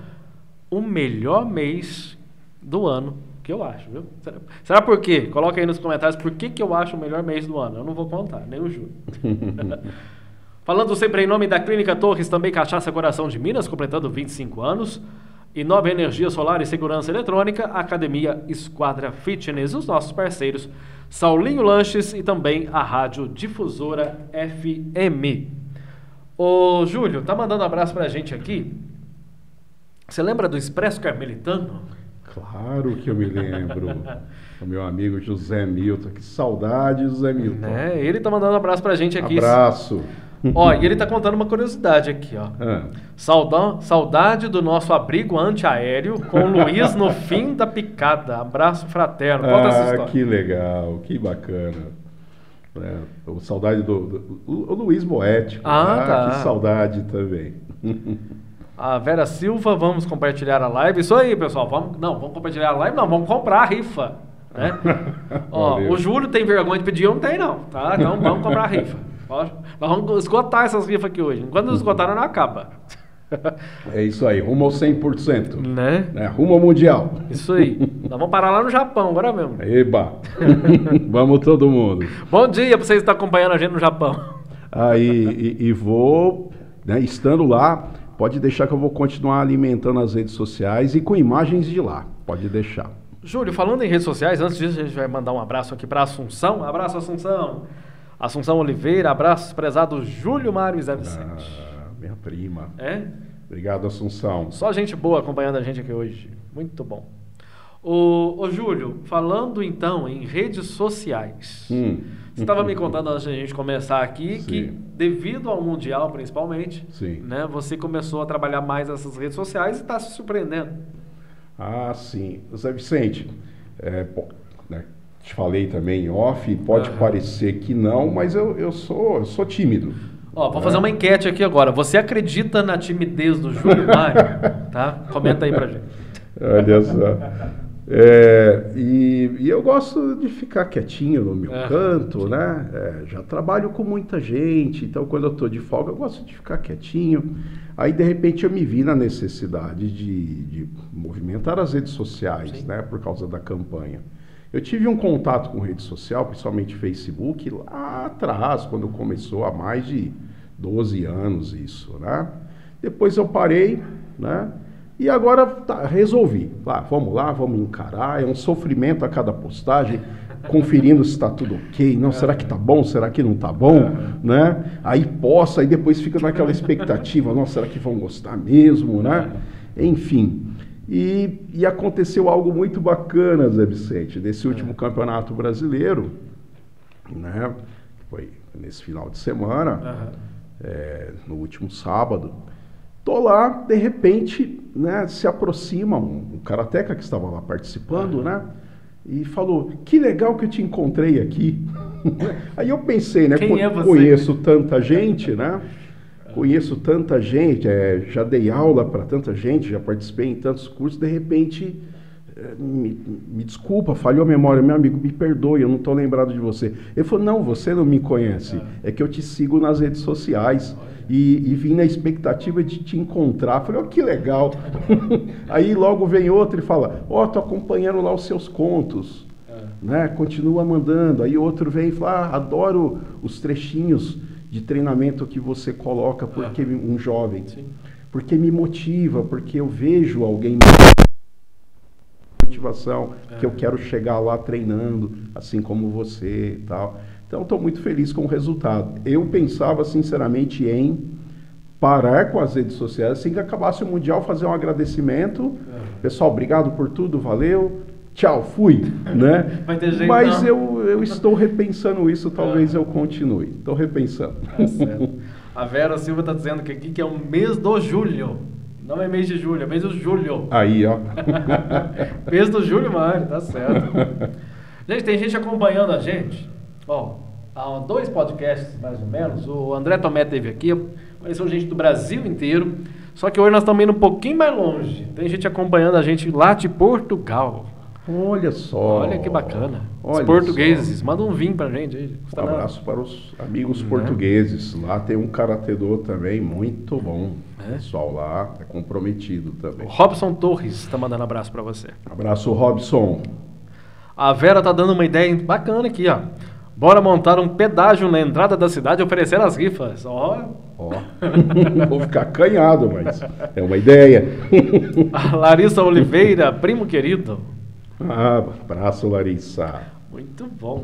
O melhor mês do ano, que eu acho, viu? Será por quê? Coloca aí nos comentários por que eu acho o melhor mês do ano. Eu não vou contar, nem o julho. Falando sempre em nome da Clínica Torres, também Cachaça Coração de Minas, completando 25 anos. E Nova Energia Solar e Segurança Eletrônica, Academia Esquadra Fitness, os nossos parceiros, Saulinho Lanches e também a Rádio Difusora FM. Ô Júlio, tá mandando um abraço pra gente aqui. Você lembra do Expresso Carmelitano? Claro que eu me lembro. O meu amigo José Milton, que saudade, José Milton. Ele tá mandando um abraço pra gente aqui. Abraço. Ó, e ele tá contando uma curiosidade aqui, ó. Saudade do nosso abrigo antiaéreo com o Luiz no fim da picada. Abraço fraterno. Conta essa história. Que legal, que bacana. Saudade do Luiz Boético. Tá. Que saudade também. A Vera Silva, vamos compartilhar a live. Isso aí, pessoal. Vamos compartilhar a live, não, vamos comprar a rifa. Né? Ó, o Júlio tem vergonha de pedir, eu não tenho não, tá? Então vamos comprar a rifa. Nós vamos esgotar essas rifas aqui hoje. Enquanto não esgotaram, não acaba. É isso aí, rumo ao 100%. Né? Rumo ao Mundial. Isso aí. Nós vamos parar lá no Japão, agora mesmo. Eba! Vamos todo mundo. Bom dia para vocês que estão acompanhando a gente no Japão. E vou, estando lá, pode deixar que eu vou continuar alimentando as redes sociais e com imagens de lá. Pode deixar. Júlio, falando em redes sociais, antes disso a gente vai mandar um abraço aqui para Assunção. Abraço, Assunção. Assunção Oliveira, abraço, prezado Júlio Mário Zé Vicente. Minha prima. É? Obrigado, Assunção. Só gente boa acompanhando a gente aqui hoje. Muito bom. Ô Júlio, falando então em redes sociais, você estava me contando antes da gente começar aqui que devido ao Mundial principalmente, né, você começou a trabalhar mais essas redes sociais e está se surpreendendo. Sim. Zé Vicente, te falei também em off, pode parecer que não, mas eu sou tímido. Vou fazer uma enquete aqui agora. Você acredita na timidez do Júlio Mário? Tá? Comenta aí pra gente. Olha só. E eu gosto de ficar quietinho no meu canto, né? Já trabalho com muita gente, então quando eu estou de folga eu gosto de ficar quietinho. Aí de repente eu me vi na necessidade de movimentar as redes sociais, né? Por causa da campanha. Eu tive um contato com rede social, principalmente Facebook, lá atrás, quando começou há mais de 12 anos isso, né? Depois eu parei, né? E agora resolvi. Vamos lá, vamos encarar. É um sofrimento a cada postagem, conferindo se está tudo ok. Não, será que está bom? Será que não está bom? Né? Aí posta, aí depois fica naquela expectativa. Nossa, será que vão gostar mesmo? Né? Enfim. E aconteceu algo muito bacana, Zé Vicente, nesse último campeonato brasileiro, né? Foi nesse final de semana, no último sábado. Tô lá, de repente, né, se aproxima um karateca que estava lá participando, né? E falou, que legal que eu te encontrei aqui. Aí eu pensei, né? Quem é você? Conheço tanta gente, né? Conheço tanta gente, já dei aula para tanta gente, já participei em tantos cursos, de repente, me desculpa, falhou a memória, meu amigo, me perdoe, eu não estou lembrado de você. Ele falou, não, você não me conhece, é que eu te sigo nas redes sociais e vim na expectativa de te encontrar. Falei, que legal. Aí logo vem outro e fala, tô acompanhando lá os seus contos, né? Continua mandando. Aí outro vem e fala, adoro os trechinhos de treinamento que você coloca, porque um jovem, porque me motiva, porque eu vejo alguém motivação, que eu quero chegar lá treinando, assim como você e tal. Então, estou muito feliz com o resultado. Eu pensava, sinceramente, em parar com as redes sociais, assim que acabasse o Mundial, fazer um agradecimento. Pessoal, obrigado por tudo, valeu. Tchau, fui, né? Vai ter jeito, mas não. eu estou repensando isso, talvez eu continue. Estou repensando. Tá certo. A Vera Silva está dizendo que aqui que é o mês do julho. Não é mês de julho, é mês do julho. Aí, ó. Mês do julho, mano, tá certo. Gente, tem gente acompanhando a gente. Ó, há 2 podcasts, mais ou menos, o André Tomé esteve aqui, conheceu gente do Brasil inteiro. Só que hoje nós estamos indo um pouquinho mais longe. Tem gente acompanhando a gente lá de Portugal. Olha só. Olha que bacana. Olha Os portugueses, só. manda um vinho pra gente aí. Um abraço para os amigos portugueses. Lá tem um karatedô também muito bom. O pessoal lá é comprometido também. O Robson Torres está mandando abraço para você. Abraço, Robson. A Vera tá dando uma ideia bacana aqui, ó. Bora montar um pedágio na entrada da cidade e oferecer as rifas. Ó. Vou ficar acanhado, mas é uma ideia. A Larissa Oliveira, primo querido. Abraço, Larissa. Muito bom.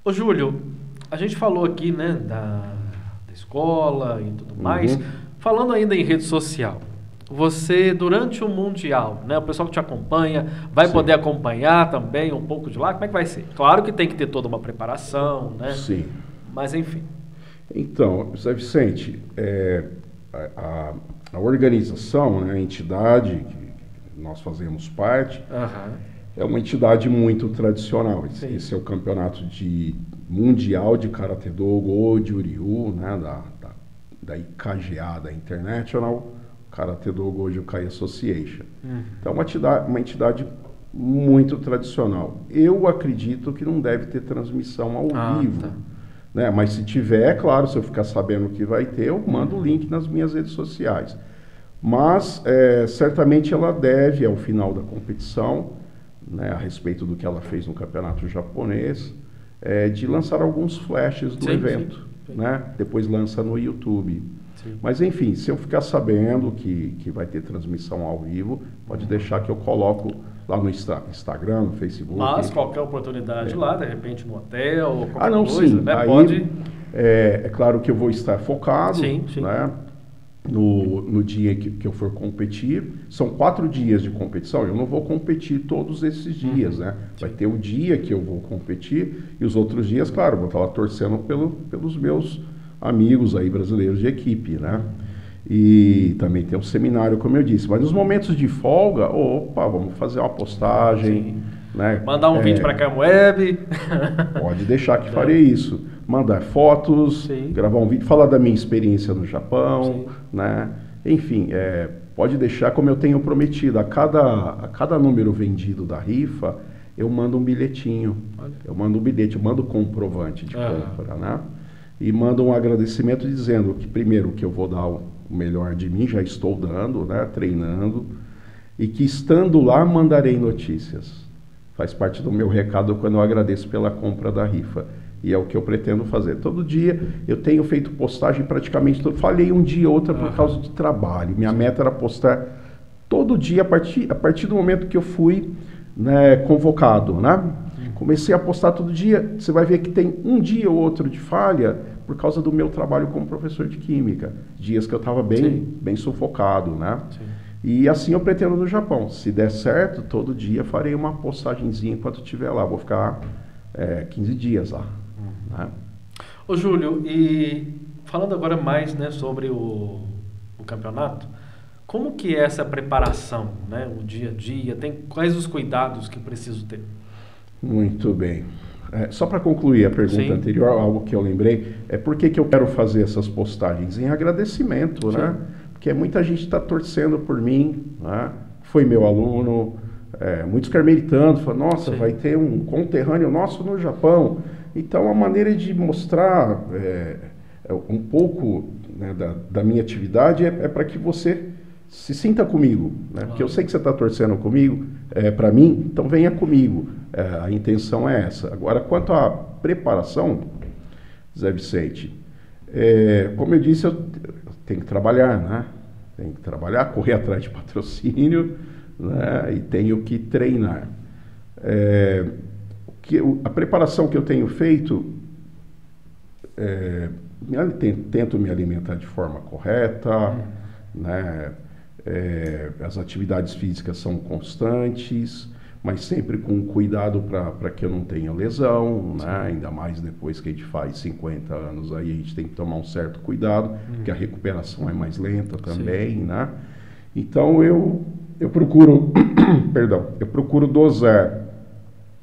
Ô, Júlio, a gente falou aqui, né, da escola e tudo mais. Falando ainda em rede social, você, durante o Mundial, né, o pessoal que te acompanha, vai poder acompanhar também um pouco de lá? Como é que vai ser? Claro que tem que ter toda uma preparação, né? Sim. Mas, enfim. Então, José Vicente, a organização, né, a entidade que nós fazemos parte, é uma entidade muito tradicional. Esse é o campeonato mundial de Karatê-Do Goju-Ryu, né, da IKGA, da International Karatê-Do Goju-Kai Association. Então, uma entidade muito tradicional. Eu acredito que não deve ter transmissão ao vivo. Tá. Né? Mas se tiver, claro, se eu ficar sabendo que vai ter, eu mando o link nas minhas redes sociais. Mas, certamente ela deve, ao final da competição, né, a respeito do que ela fez no campeonato japonês, de lançar alguns flashes do evento. Sim. Né? Depois lança no YouTube. Sim. Mas, enfim, se eu ficar sabendo que vai ter transmissão ao vivo, pode deixar que eu coloco lá no Instagram, no Facebook. Mas qualquer oportunidade lá, de repente no hotel, ou qualquer não, coisa, sim. né? Aí, pode... É claro que eu vou estar focado, sim. Né? No dia que eu for competir. São 4 dias de competição, eu não vou competir todos esses dias, né? Vai ter o dia que eu vou competir e os outros dias, claro, vou estar lá torcendo pelos meus amigos aí brasileiros de equipe, né? E também tem um seminário, como eu disse. Mas nos momentos de folga, vamos fazer uma postagem, né? Mandar um vídeo para a Camweb. Pode deixar que farei isso. Mandar fotos, gravar um vídeo, falar da minha experiência no Japão, né? Enfim, pode deixar como eu tenho prometido. A cada número vendido da rifa, eu mando um bilhetinho. Eu mando um bilhete, eu mando comprovante de compra, né? E mando um agradecimento dizendo que, primeiro, que eu vou dar o melhor de mim, já estou dando, né? Treinando, e que estando lá mandarei notícias. Faz parte do meu recado quando eu agradeço pela compra da rifa. E é o que eu pretendo fazer. Todo dia eu tenho feito postagem praticamente todo. Falhei um dia ou outra por causa de trabalho. Minha meta era postar todo dia a partir do momento que eu fui, né, convocado, né? Comecei a postar todo dia. Você vai ver que tem um dia ou outro de falha por causa do meu trabalho como professor de química. Dias que eu estava bem sufocado, né? E assim eu pretendo no Japão. Se der certo, todo dia farei uma postagenzinha enquanto estiver lá. Vou ficar 15 dias lá. Né? Ô Júlio, e falando agora mais, né, sobre o campeonato, como que é essa preparação, né, o dia a dia? Quais os cuidados que preciso ter? Muito bem. Só para concluir a pergunta anterior, algo que eu lembrei, por que eu quero fazer essas postagens? Em agradecimento, né? Porque muita gente está torcendo por mim, né? Foi meu aluno, muitos carmelitanos falam, nossa, vai ter um conterrâneo nosso no Japão. Então, a maneira de mostrar um pouco, né, da minha atividade é para que você se sinta comigo, né? Porque eu sei que você está torcendo comigo, para mim, então venha comigo. A intenção é essa. Agora, quanto à preparação, Zé Vicente, como eu disse, eu tenho que trabalhar, né? Tenho que trabalhar, correr atrás de patrocínio, né? E tenho que treinar. a preparação que eu tenho feito, tento me alimentar de forma correta, né? As atividades físicas são constantes, mas sempre com cuidado para que eu não tenha lesão, né? Ainda mais depois que a gente faz 50 anos, aí a gente tem que tomar um certo cuidado, porque a recuperação é mais lenta também, né? Então eu procuro, eu procuro dosar,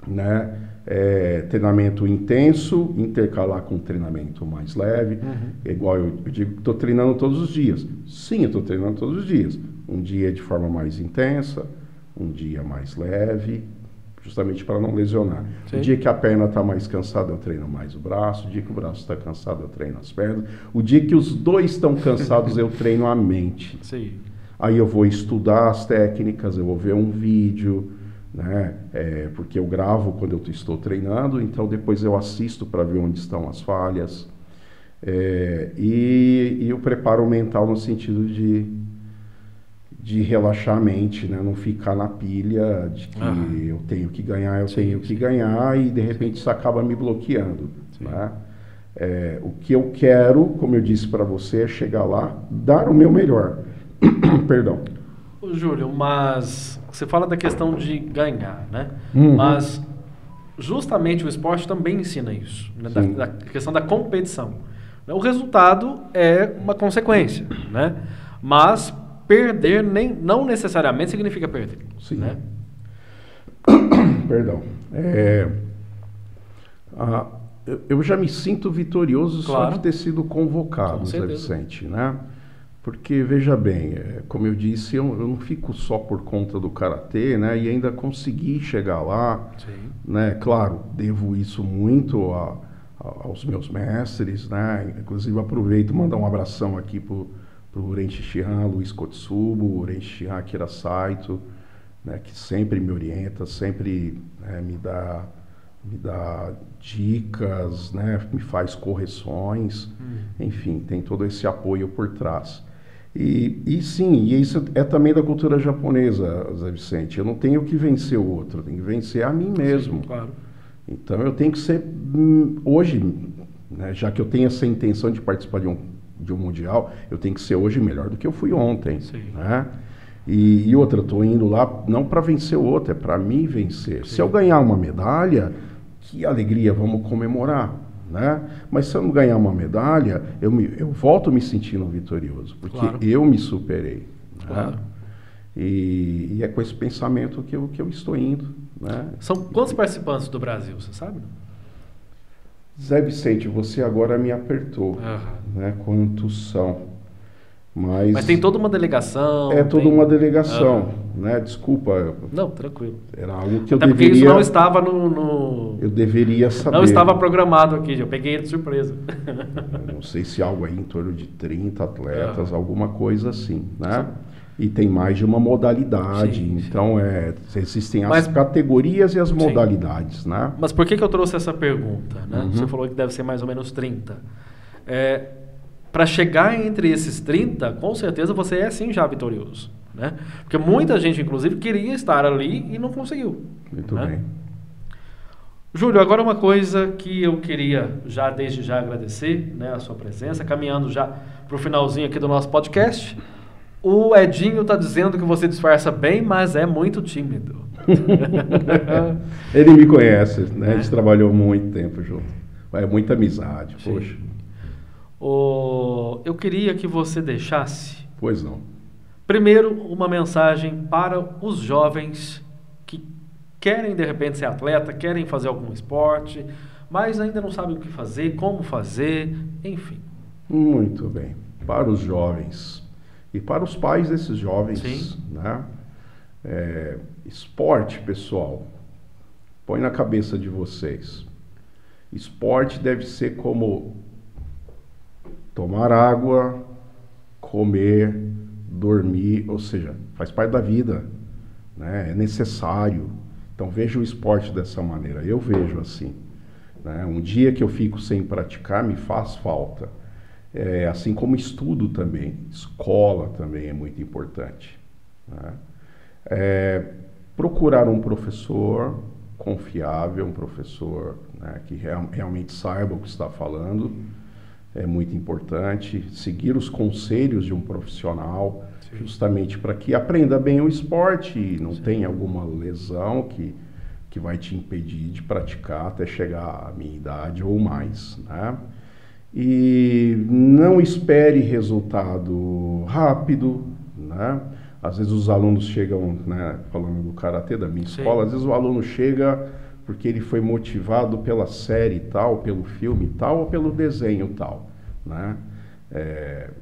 né? Treinamento intenso, intercalar com treinamento mais leve. É igual eu digo que estou treinando todos os dias. Sim, eu estou treinando todos os dias. Um dia de forma mais intensa, um dia mais leve, justamente para não lesionar. Sim. O dia que a perna está mais cansada, eu treino mais o braço. O dia que o braço está cansado, eu treino as pernas. O dia que os dois estão cansados, eu treino a mente. Sim. Aí eu vou estudar as técnicas, eu vou ver um vídeo, né? Porque eu gravo quando eu estou treinando, então depois eu assisto para ver onde estão as falhas. E o preparo mental no sentido de relaxar a mente, né? Não ficar na pilha de que eu tenho que ganhar, tenho que ganhar, e de repente isso acaba me bloqueando. Né? O que eu quero, como eu disse para você, é chegar lá, dar o meu melhor. Perdão. Ô, Júlio, mas você fala da questão de ganhar, né? Mas justamente o esporte também ensina isso, né? Da questão da competição. O resultado é uma consequência, né? Mas perder não necessariamente significa perder. Sim. Né? Perdão. Eu já me sinto vitorioso só de ter sido convocado, Zé Vicente, né? Porque, veja bem, como eu disse, eu não fico só por conta do karatê, né? E ainda consegui chegar lá, né? Claro, devo isso muito aos meus mestres, né? Inclusive aproveito e mandar um abração aqui pro Urenchi Shihan, Luiz Kotsubo, Urenchi Shihan Akira Saito, né? Que sempre me orienta, sempre me dá dicas, né? Me faz correções, enfim, tem todo esse apoio por trás. E sim, e isso é também da cultura japonesa, Zé Vicente. Eu não tenho que vencer o outro, eu tenho que vencer a mim mesmo. Sim, claro. Então eu tenho que ser, hoje, né, já que eu tenho essa intenção de participar de um mundial, eu tenho que ser hoje melhor do que eu fui ontem. Né? E outra, eu estou indo lá não para vencer o outro, é para mim vencer. Sim. Se eu ganhar uma medalha, que alegria, vamos comemorar. Né? Mas se eu não ganhar uma medalha, eu volto me sentindo vitorioso, porque eu me superei. Claro. Né? E é com esse pensamento que eu estou indo. Né? São quantos participantes do Brasil, você sabe? Zé Vicente, você agora me apertou. Né? Quantos são? Mas tem toda uma delegação. Toda uma delegação, né? Desculpa. Não, tranquilo. Era algo que eu deveria... Porque isso não estava Eu deveria saber. Não estava programado aqui, eu peguei ele de surpresa. Não sei se algo aí em torno de 30 atletas, alguma coisa assim, né? E tem mais de uma modalidade, então existem as categorias e as modalidades, né? Mas por que eu trouxe essa pergunta? Né? Você falou que deve ser mais ou menos 30. Para chegar entre esses 30, com certeza você é sim já vitorioso. Né? Porque muita gente, inclusive, queria estar ali e não conseguiu. Muito bem. Júlio, agora uma coisa que eu queria desde já agradecer, né, a sua presença, caminhando já para o finalzinho aqui do nosso podcast. O Edinho está dizendo que você disfarça bem, mas é muito tímido. Ele me conhece, né? A gente trabalhou muito tempo junto. É muita amizade, poxa. Eu queria que você deixasse... Pois não. Primeiro, uma mensagem para os jovens que querem, de repente, ser atleta, querem fazer algum esporte, mas ainda não sabem o que fazer, como fazer, enfim. Muito bem. Para os jovens e para os pais desses jovens, né? Esporte, pessoal, põe na cabeça de vocês. Esporte deve ser como tomar água, comer, dormir, ou seja, faz parte da vida, né? É necessário. Então veja o esporte dessa maneira, eu vejo assim, né? Um dia que eu fico sem praticar me faz falta, assim como estudo também, escola também é muito importante, né? Procurar um professor, confiável, um professor, né, que realmente saiba o que está falando. É muito importante seguir os conselhos de um profissional, sim, justamente para que aprenda bem o esporte e não, sim, tenha alguma lesão que vai te impedir de praticar até chegar à minha idade ou mais, né? E não espere resultado rápido, né? Às vezes os alunos chegam, né, falando do karatê da minha escola, às vezes o aluno chega porque ele foi motivado pela série tal, pelo filme tal ou pelo desenho tal, né?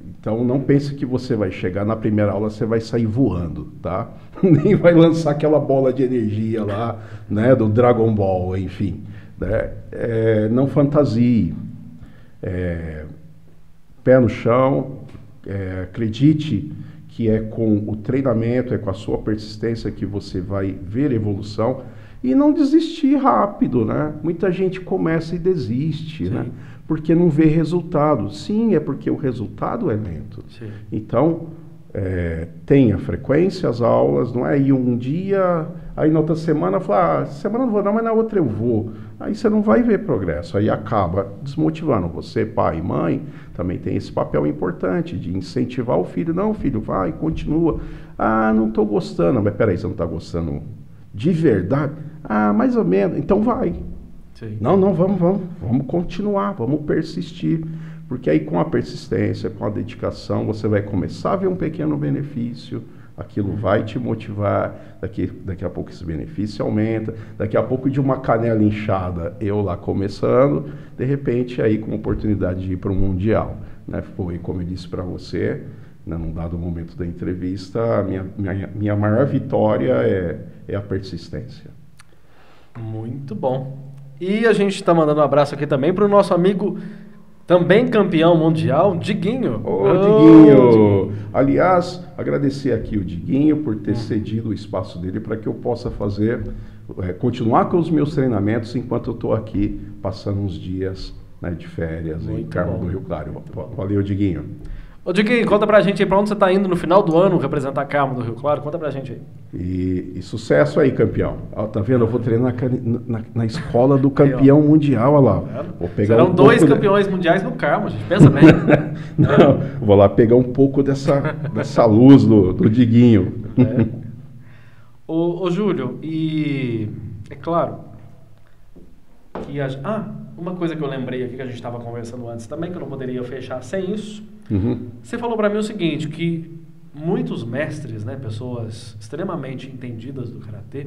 Então não pense que você vai chegar na primeira aula, você vai sair voando, tá? Nem vai lançar aquela bola de energia lá, né, do Dragon Ball, enfim, né? Não fantasie, pé no chão, acredite que é com o treinamento, é com a sua persistência que você vai ver evolução e não desistir rápido, né? Muita gente começa e desiste, sim, né? Porque não vê resultado. Sim, é porque o resultado é lento. Sim. Então, tenha frequência às aulas, não é? E um dia, aí na outra semana, fala, semana não vou não, mas na outra eu vou. Aí você não vai ver progresso, aí acaba desmotivando. Você, pai e mãe, também tem esse papel importante de incentivar o filho. Não, filho, vai, continua. Ah, não estou gostando. Mas peraí, você não está gostando de verdade? Ah, mais ou menos. Então vai. Sim. Não, vamos continuar, vamos persistir. Porque aí com a persistência, com a dedicação, você vai começar a ver um pequeno benefício, aquilo vai te motivar, daqui a pouco esse benefício aumenta, daqui a pouco de uma canela inchada, eu lá começando, de repente aí com a oportunidade de ir para o Mundial, né? Foi como eu disse para você, né, num dado momento da entrevista, a minha maior vitória é a persistência. Muito bom. E a gente está mandando um abraço aqui também para o nosso amigo, também campeão mundial, Diguinho. Diguinho! Aliás, agradecer aqui o Diguinho por ter cedido o espaço dele para que eu possa continuar com os meus treinamentos enquanto eu estou aqui passando uns dias, né, de férias em Carmo do Rio Claro. Valeu, Diguinho. Ô Diguinho, conta pra gente aí pra onde você tá indo no final do ano representar Carmo do Rio Claro. Conta pra gente aí. E sucesso aí, campeão. Ó, tá vendo? Eu vou treinar na escola do campeão mundial, olha lá. Vou pegar Serão dois campeões mundiais no Carmo, gente. Pensa bem. Não, vou lá pegar um pouco dessa luz do Diguinho. Ô Júlio, e é claro que uma coisa que eu lembrei aqui que a gente estava conversando antes também, que eu não poderia fechar sem isso. Você falou para mim o seguinte, que muitos mestres, né, pessoas extremamente entendidas do karatê,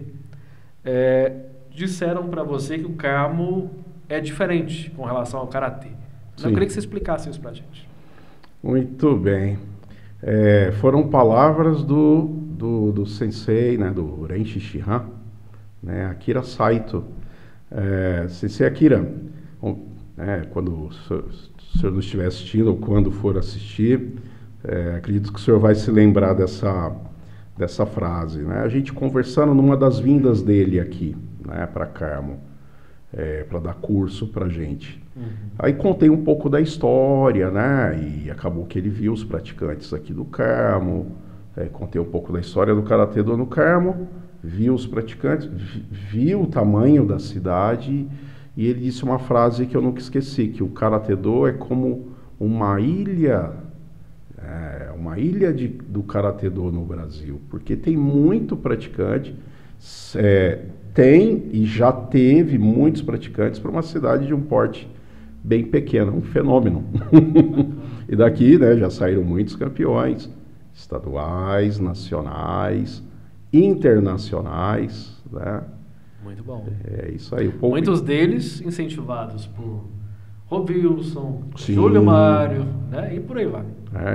disseram para você que o Carmo é diferente com relação ao karatê. Eu queria que você explicasse isso para a gente. Muito bem. Foram palavras do sensei, né, do Renshi Shihan, né, Akira Saito. Sensei Akira, quando o senhor não estiver assistindo ou quando for assistir, acredito que o senhor vai se lembrar dessa frase, né? A gente conversando numa das vindas dele aqui, né, para Carmo, para dar curso para gente. Aí contei um pouco da história, né? E acabou que ele viu os praticantes aqui do Carmo, contei um pouco da história do Karatê do Carmo, viu os praticantes, viu o tamanho da cidade. E ele disse uma frase que eu nunca esqueci, que o Karatê-do é como uma ilha do Karatê-do no Brasil, porque tem muito praticante, tem e já teve muitos praticantes para uma cidade de um porte bem pequeno, um fenômeno. E daqui, né, já saíram muitos campeões, estaduais, nacionais, internacionais, né? Muito bom. É isso aí. Muitos deles incentivados por Robilson, Júlio Mário, né? E por aí vai.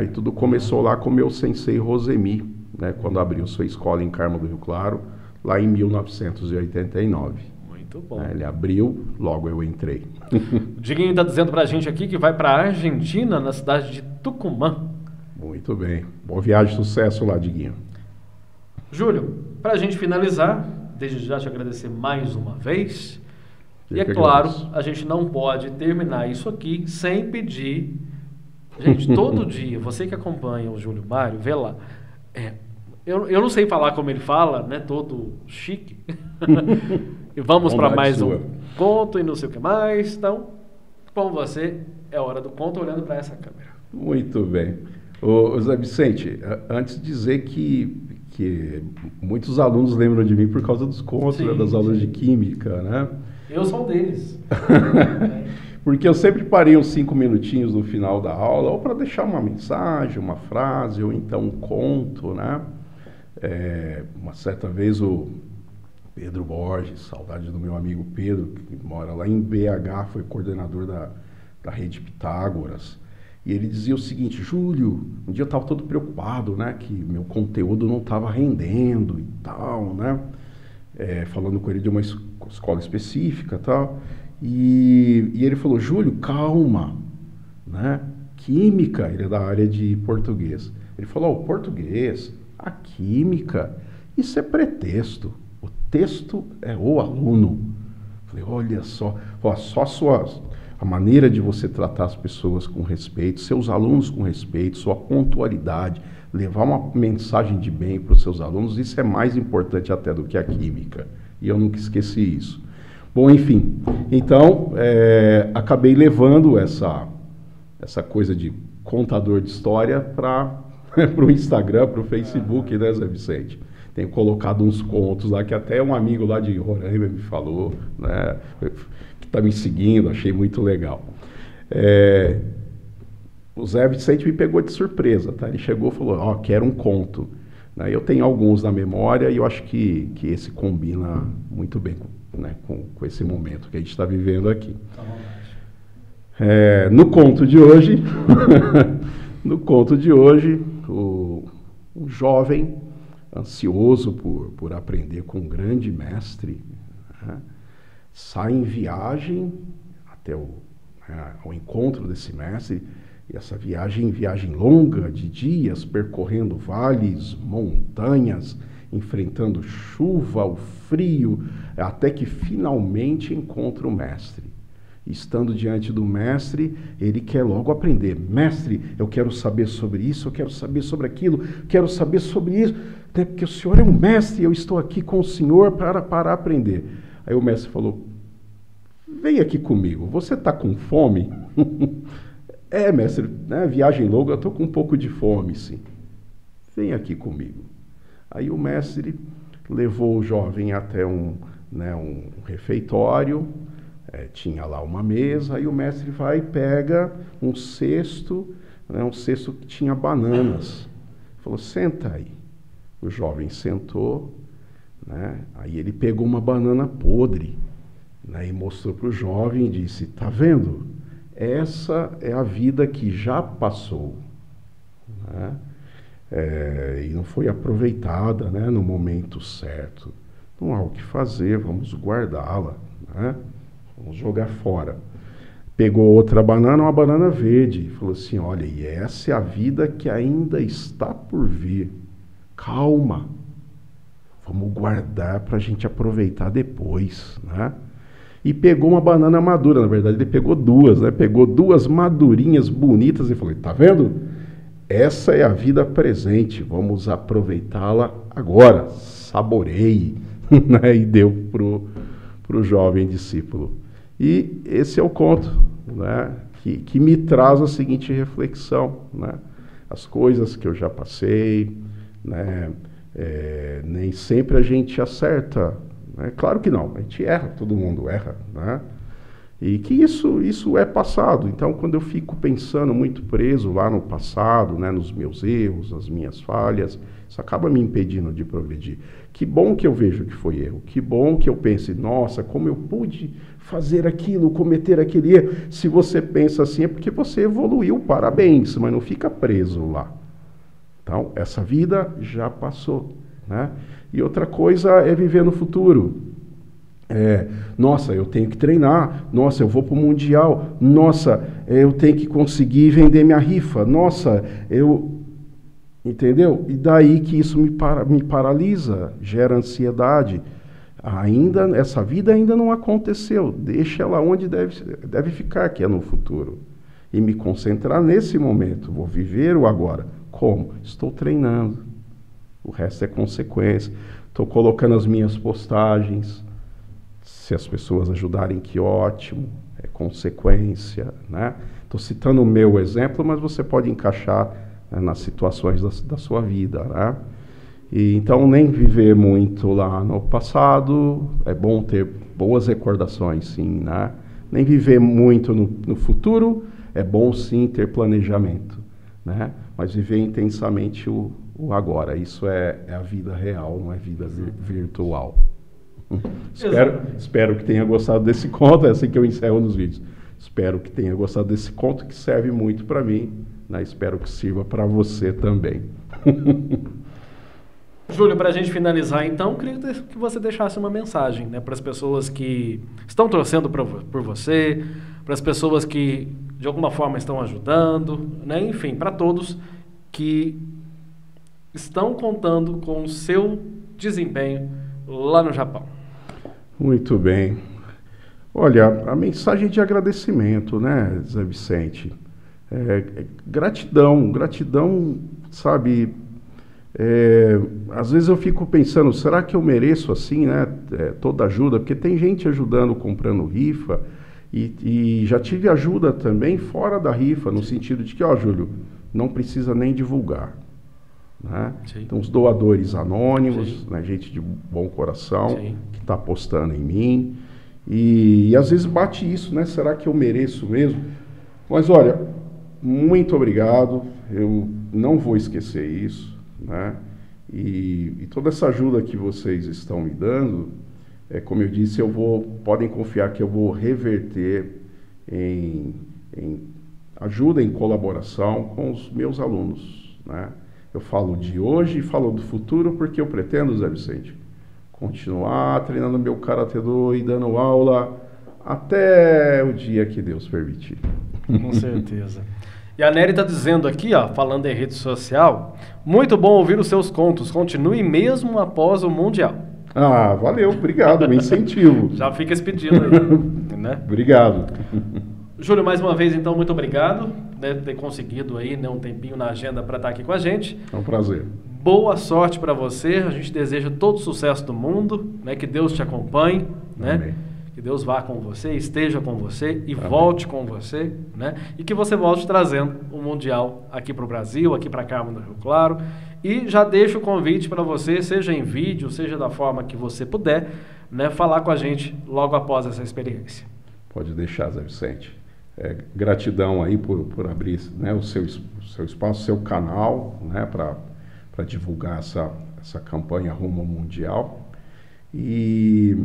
E tudo começou lá com o meu sensei Rosemi, né? Quando abriu sua escola em Carmo do Rio Claro, lá em 1989. Muito bom. Ele abriu, logo eu entrei. O Diguinho está dizendo para a gente aqui que vai para a Argentina, na cidade de Tucumã. Muito bem. Boa viagem, sucesso lá, Diguinho. Júlio, para a gente finalizar, desde já te agradecer mais uma vez. E é claro, a gente não pode terminar isso aqui sem pedir. Gente, todo dia, você que acompanha o Júlio Mário, vê lá. Eu não sei falar como ele fala, né? Todo chique. E vamos para mais sua. um conto e não sei o que mais. Então, com você, é hora do conto olhando para essa câmera. Muito bem. Ô Zé Vicente, antes de dizer que muitos alunos lembram de mim por causa dos contos, Sim, né, das aulas sim. de química, né? Eu sou um deles. Porque eu sempre parei uns 5 minutinhos no final da aula, ou para deixar uma mensagem, uma frase, ou então um conto, né? Uma certa vez o Pedro Borges, saudade do meu amigo Pedro, que mora lá em BH, foi coordenador da Rede Pitágoras. E ele dizia o seguinte: Júlio, um dia eu estava todo preocupado, né, que meu conteúdo não estava rendendo e tal, né, falando com ele de uma escola específica e tal, e ele falou: Júlio, calma, né, química, ele é da área de português. Ele falou: o português, a química, isso é pretexto, o texto é o aluno. Eu falei: olha só, a maneira de você tratar as pessoas com respeito, seus alunos com respeito, sua pontualidade, levar uma mensagem de bem para os seus alunos, isso é mais importante até do que a química. E eu nunca esqueci isso. Bom, enfim, então, acabei levando essa coisa de contador de história para o Instagram, para o Facebook, né, Zé Vicente? Tenho colocado uns contos lá, que até um amigo lá de Roraima me falou, né, que está me seguindo, achei muito legal. O Zé Vicente me pegou de surpresa, tá? Ele chegou e falou: quero um conto. Né? Eu tenho alguns na memória e eu acho que esse combina muito bem com esse momento que a gente está vivendo aqui. No conto de hoje, um jovem ansioso por aprender com um grande mestre, né, sai em viagem até ao encontro desse mestre, e essa viagem longa de dias, percorrendo vales, montanhas, enfrentando chuva, o frio, até que finalmente encontra o mestre. Estando diante do mestre, ele quer logo aprender. Mestre, eu quero saber sobre isso, eu quero saber sobre aquilo, quero saber sobre isso, até porque o senhor é um mestre e eu estou aqui com o senhor para aprender. Aí o mestre falou: vem aqui comigo, você está com fome? Mestre, né, viagem longa, eu estou com um pouco de fome, sim. Vem aqui comigo. Aí o mestre levou o jovem até um refeitório, tinha lá uma mesa, aí o mestre vai e pega um cesto que tinha bananas. Falou: senta aí. O jovem sentou, né, aí ele pegou uma banana podre, né, e mostrou para o jovem e disse: tá vendo? Essa é a vida que já passou, né? E não foi aproveitada, né, no momento certo. Não há o que fazer, vamos guardá-la, né? Vamos jogar fora. Pegou outra banana, uma banana verde, e falou assim: olha, e essa é a vida que ainda está por vir. Calma, vamos guardar para a gente aproveitar depois, né? E pegou uma banana madura, na verdade ele pegou duas, né? Pegou duas madurinhas bonitas e falou: tá vendo? Essa é a vida presente, vamos aproveitá-la agora, saboreie, né? E deu pro jovem discípulo. E esse é o conto, né? que me traz a seguinte reflexão, né? As coisas que eu já passei, né? Nem sempre a gente acerta. Claro que não, a gente erra, todo mundo erra, né? E que isso é passado. Então, quando eu fico pensando muito preso lá no passado, né, nos meus erros, nas minhas falhas, isso acaba me impedindo de progredir. Que bom que eu vejo que foi erro, que bom que eu pense: nossa, como eu pude fazer aquilo, cometer aquele erro. Se você pensa assim, é porque você evoluiu, parabéns, mas não fica preso lá. Então, essa vida já passou, né? E outra coisa é viver no futuro. Nossa, eu tenho que treinar. Nossa, eu vou para o Mundial. Nossa, eu tenho que conseguir vender minha rifa. Nossa, entendeu? E daí que isso me paralisa, gera ansiedade. Essa vida ainda não aconteceu. Deixa ela onde deve ficar, que é no futuro. E me concentrar nesse momento. Vou viver o agora. Como? Estou treinando. O resto é consequência. Estou colocando as minhas postagens, Se as pessoas ajudarem, que ótimo, é consequência, né? Estou citando o meu exemplo, mas você pode encaixar, né, nas situações da sua vida, né? E, então, nem viver muito lá no passado, é bom ter boas recordações, sim, né? Nem viver muito no futuro, é bom sim ter planejamento, né? Mas viver intensamente o agora, isso é a vida real, não é vida virtual. Espero que tenha gostado desse conto, é assim que eu encerro nos vídeos. Espero que tenha gostado desse conto, que serve muito para mim, né? Espero que sirva para você também. Júlio, para a gente finalizar, então, queria que você deixasse uma mensagem, né, para as pessoas que estão torcendo por você, para as pessoas que, de alguma forma, estão ajudando, né, enfim, para todos que estão contando com o seu desempenho lá no Japão. Muito bem. Olha, a mensagem de agradecimento, né, Zé Vicente? Gratidão, sabe? Às vezes eu fico pensando, será que eu mereço assim, né, toda ajuda? Porque tem gente ajudando, comprando rifa, e já tive ajuda também fora da rifa, no sentido de que, ó, Júlio, não precisa nem divulgar, né? Então, os doadores anônimos, né, gente de bom coração, que está apostando em mim, e às vezes bate isso, né? Será que eu mereço mesmo? Mas olha, muito obrigado, eu não vou esquecer isso, né? E toda essa ajuda que vocês estão me dando, como eu disse, podem confiar que eu vou reverter em ajuda, em colaboração com os meus alunos, né? Eu falo de hoje e falo do futuro porque eu pretendo, Zé Vicente, continuar treinando meu Karatê Do e dando aula até o dia que Deus permitir. Com certeza. E a Nery está dizendo aqui, ó, falando em rede social, muito bom ouvir os seus contos, continue mesmo após o Mundial. Ah, valeu, obrigado, me incentivo. Já fica esse pedido aí, né? Obrigado. Júlio, mais uma vez, então, muito obrigado, né, por ter conseguido aí, né, um tempinho na agenda para estar aqui com a gente. É um prazer. Boa sorte para você, a gente deseja todo o sucesso do mundo, né, que Deus te acompanhe, né? Amém. Que Deus vá com você, esteja com você e volte com você, né? E que você volte trazendo o Mundial aqui para o Brasil, aqui para Carmo do Rio Claro. E já deixo o convite para você, seja em vídeo, seja da forma que você puder, né, falar com a gente logo após essa experiência. Pode deixar, Zé Vicente. Gratidão aí por abrir, né, o seu espaço, o seu canal, né, para divulgar essa campanha rumo ao Mundial. E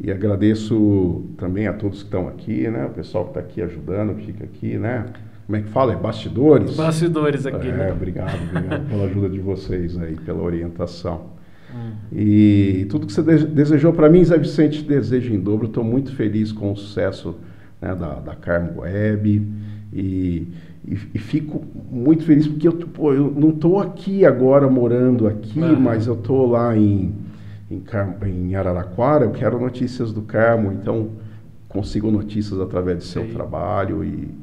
agradeço também a todos que estão aqui, né? O pessoal que está aqui ajudando, que fica aqui, né? Como é que fala? Bastidores? Bastidores aqui, né? Obrigado pela ajuda de vocês aí, pela orientação. E tudo que você desejou para mim, Zé Vicente, desejo em dobro. Estou muito feliz com o sucesso, né, da Carmo Web e fico muito feliz porque eu não estou aqui agora, morando aqui, mas eu estou lá em Araraquara. Eu quero notícias do Carmo, então consigo notícias através do seu trabalho e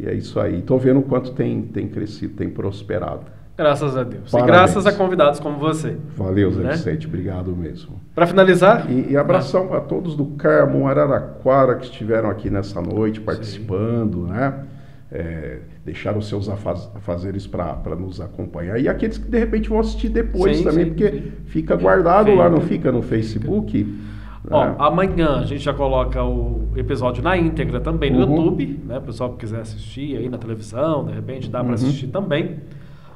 é isso aí. Estou vendo o quanto tem crescido, tem prosperado. Graças a Deus. Parabéns. E graças a convidados como você. Valeu, Zé Vicente, obrigado mesmo. Para finalizar... E abração para todos do Carmo, Araraquara, que estiveram aqui nessa noite participando, né? Deixaram os seus afazeres para nos acompanhar. E aqueles que de repente vão assistir depois também, porque fica guardado lá, não fica no Facebook. Ó, amanhã a gente já coloca o episódio na íntegra também no YouTube, né? O pessoal que quiser assistir aí na televisão, de repente dá para assistir também.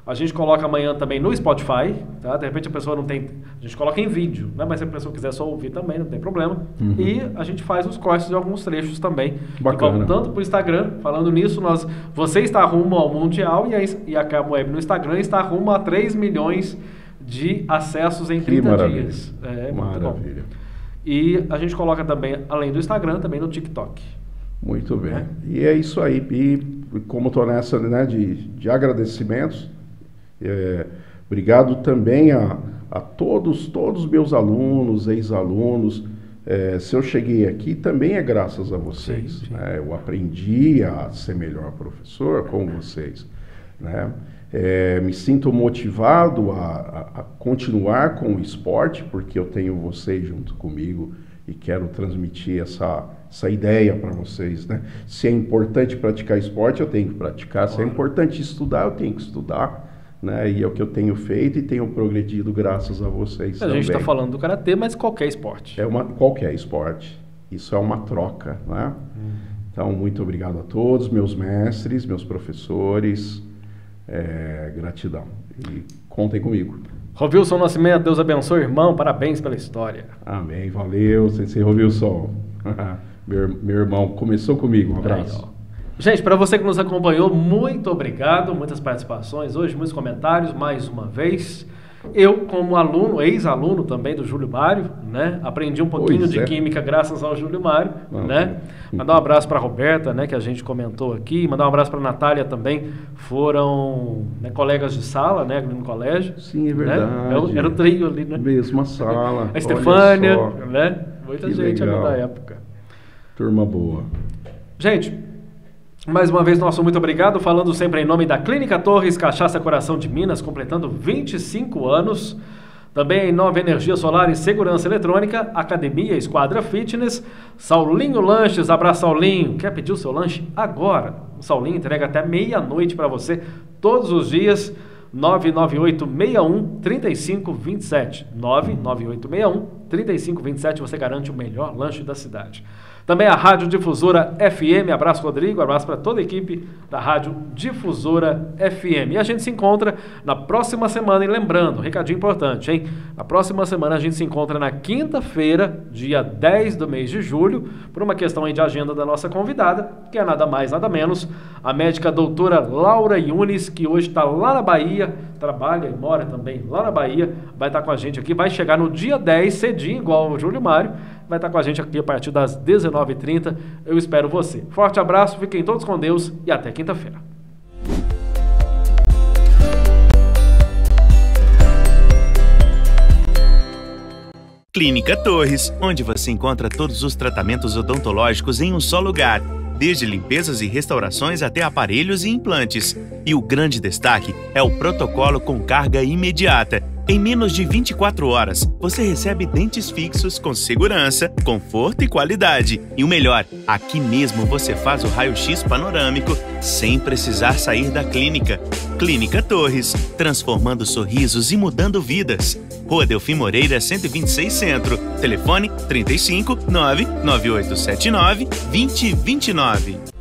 A gente coloca amanhã também no Spotify, tá? De repente a pessoa não tem... A gente coloca em vídeo, né? Mas se a pessoa quiser só ouvir também, não tem problema. E a gente faz os cortes de alguns trechos também. Bacana. Tanto para o Instagram, falando nisso, você está rumo ao Mundial e a Carmo Web no Instagram está rumo a 3 milhões de acessos em 30 dias. Muito bom. E a gente coloca também, além do Instagram, também no TikTok. Muito bem. E é isso aí. E como estou nessa, né, de agradecimentos... obrigado também a todos os meus alunos, ex-alunos. Se eu cheguei aqui, também é graças a vocês. Né? Eu aprendi a ser melhor professor com vocês. Né? Me sinto motivado a continuar com o esporte, porque eu tenho vocês junto comigo e quero transmitir essa ideia para vocês, né? Se é importante praticar esporte, eu tenho que praticar. Se é importante estudar, eu tenho que estudar, né? E é o que eu tenho feito e tenho progredido graças a vocês também. A gente está falando do karatê, mas qualquer esporte. Qualquer esporte. Isso é uma troca, né? Então, muito obrigado a todos, meus mestres, meus professores. Gratidão. E contem comigo. Rovilson Nascimento, Deus abençoe, irmão. Parabéns pela história. Amém. Valeu, Sensei Rovilson. Meu irmão começou comigo. Um abraço. Aí, gente, para você que nos acompanhou, muito obrigado. Muitas participações hoje, muitos comentários, mais uma vez. Eu, como aluno, ex-aluno também do Júlio Mário, né? Aprendi um pouquinho de química graças ao Júlio Mário, né? Mandar um abraço para a Roberta, né? Que a gente comentou aqui. Mandar um abraço para a Natália também. Foram, né, colegas de sala, né? No colégio. Sim, é verdade. Né? Era o trio ali, né? Mesma sala. A Estefânia, né? Muita gente ali da época. Turma boa. Gente, mais uma vez, nosso muito obrigado, falando sempre em nome da Clínica Torres, Cachaça Coração de Minas, completando 25 anos. Também em Nova Energia Solar e Segurança Eletrônica, Academia Esquadra Fitness, Saulinho Lanches, abraço Saulinho. Quer pedir o seu lanche agora? O Saulinho entrega até meia-noite para você, todos os dias, 99861-3527. 99861-3527, você garante o melhor lanche da cidade. Também a Rádio Difusora FM, abraço Rodrigo, abraço para toda a equipe da Rádio Difusora FM. E a gente se encontra na próxima semana, e lembrando, um recadinho importante, hein? Na próxima semana a gente se encontra na quinta-feira, dia 10 do mês de julho, por uma questão aí de agenda da nossa convidada, que é nada mais, nada menos, a médica doutora Laura Yunis, que hoje está lá na Bahia, trabalha e mora também lá na Bahia, vai estar com a gente aqui, vai chegar no dia 10, cedinho, igual o Júlio Mário, vai estar com a gente aqui a partir das 19h30. Eu espero você. Forte abraço, fiquem todos com Deus e até quinta-feira. Clínica Torres, onde você encontra todos os tratamentos odontológicos em um só lugar, desde limpezas e restaurações até aparelhos e implantes. E o grande destaque é o protocolo com carga imediata. Em menos de 24 horas, você recebe dentes fixos com segurança, conforto e qualidade. E o melhor, aqui mesmo você faz o raio-x panorâmico sem precisar sair da clínica. Clínica Torres, transformando sorrisos e mudando vidas. Rua Delfim Moreira, 126 Centro. Telefone 35 99879 2029.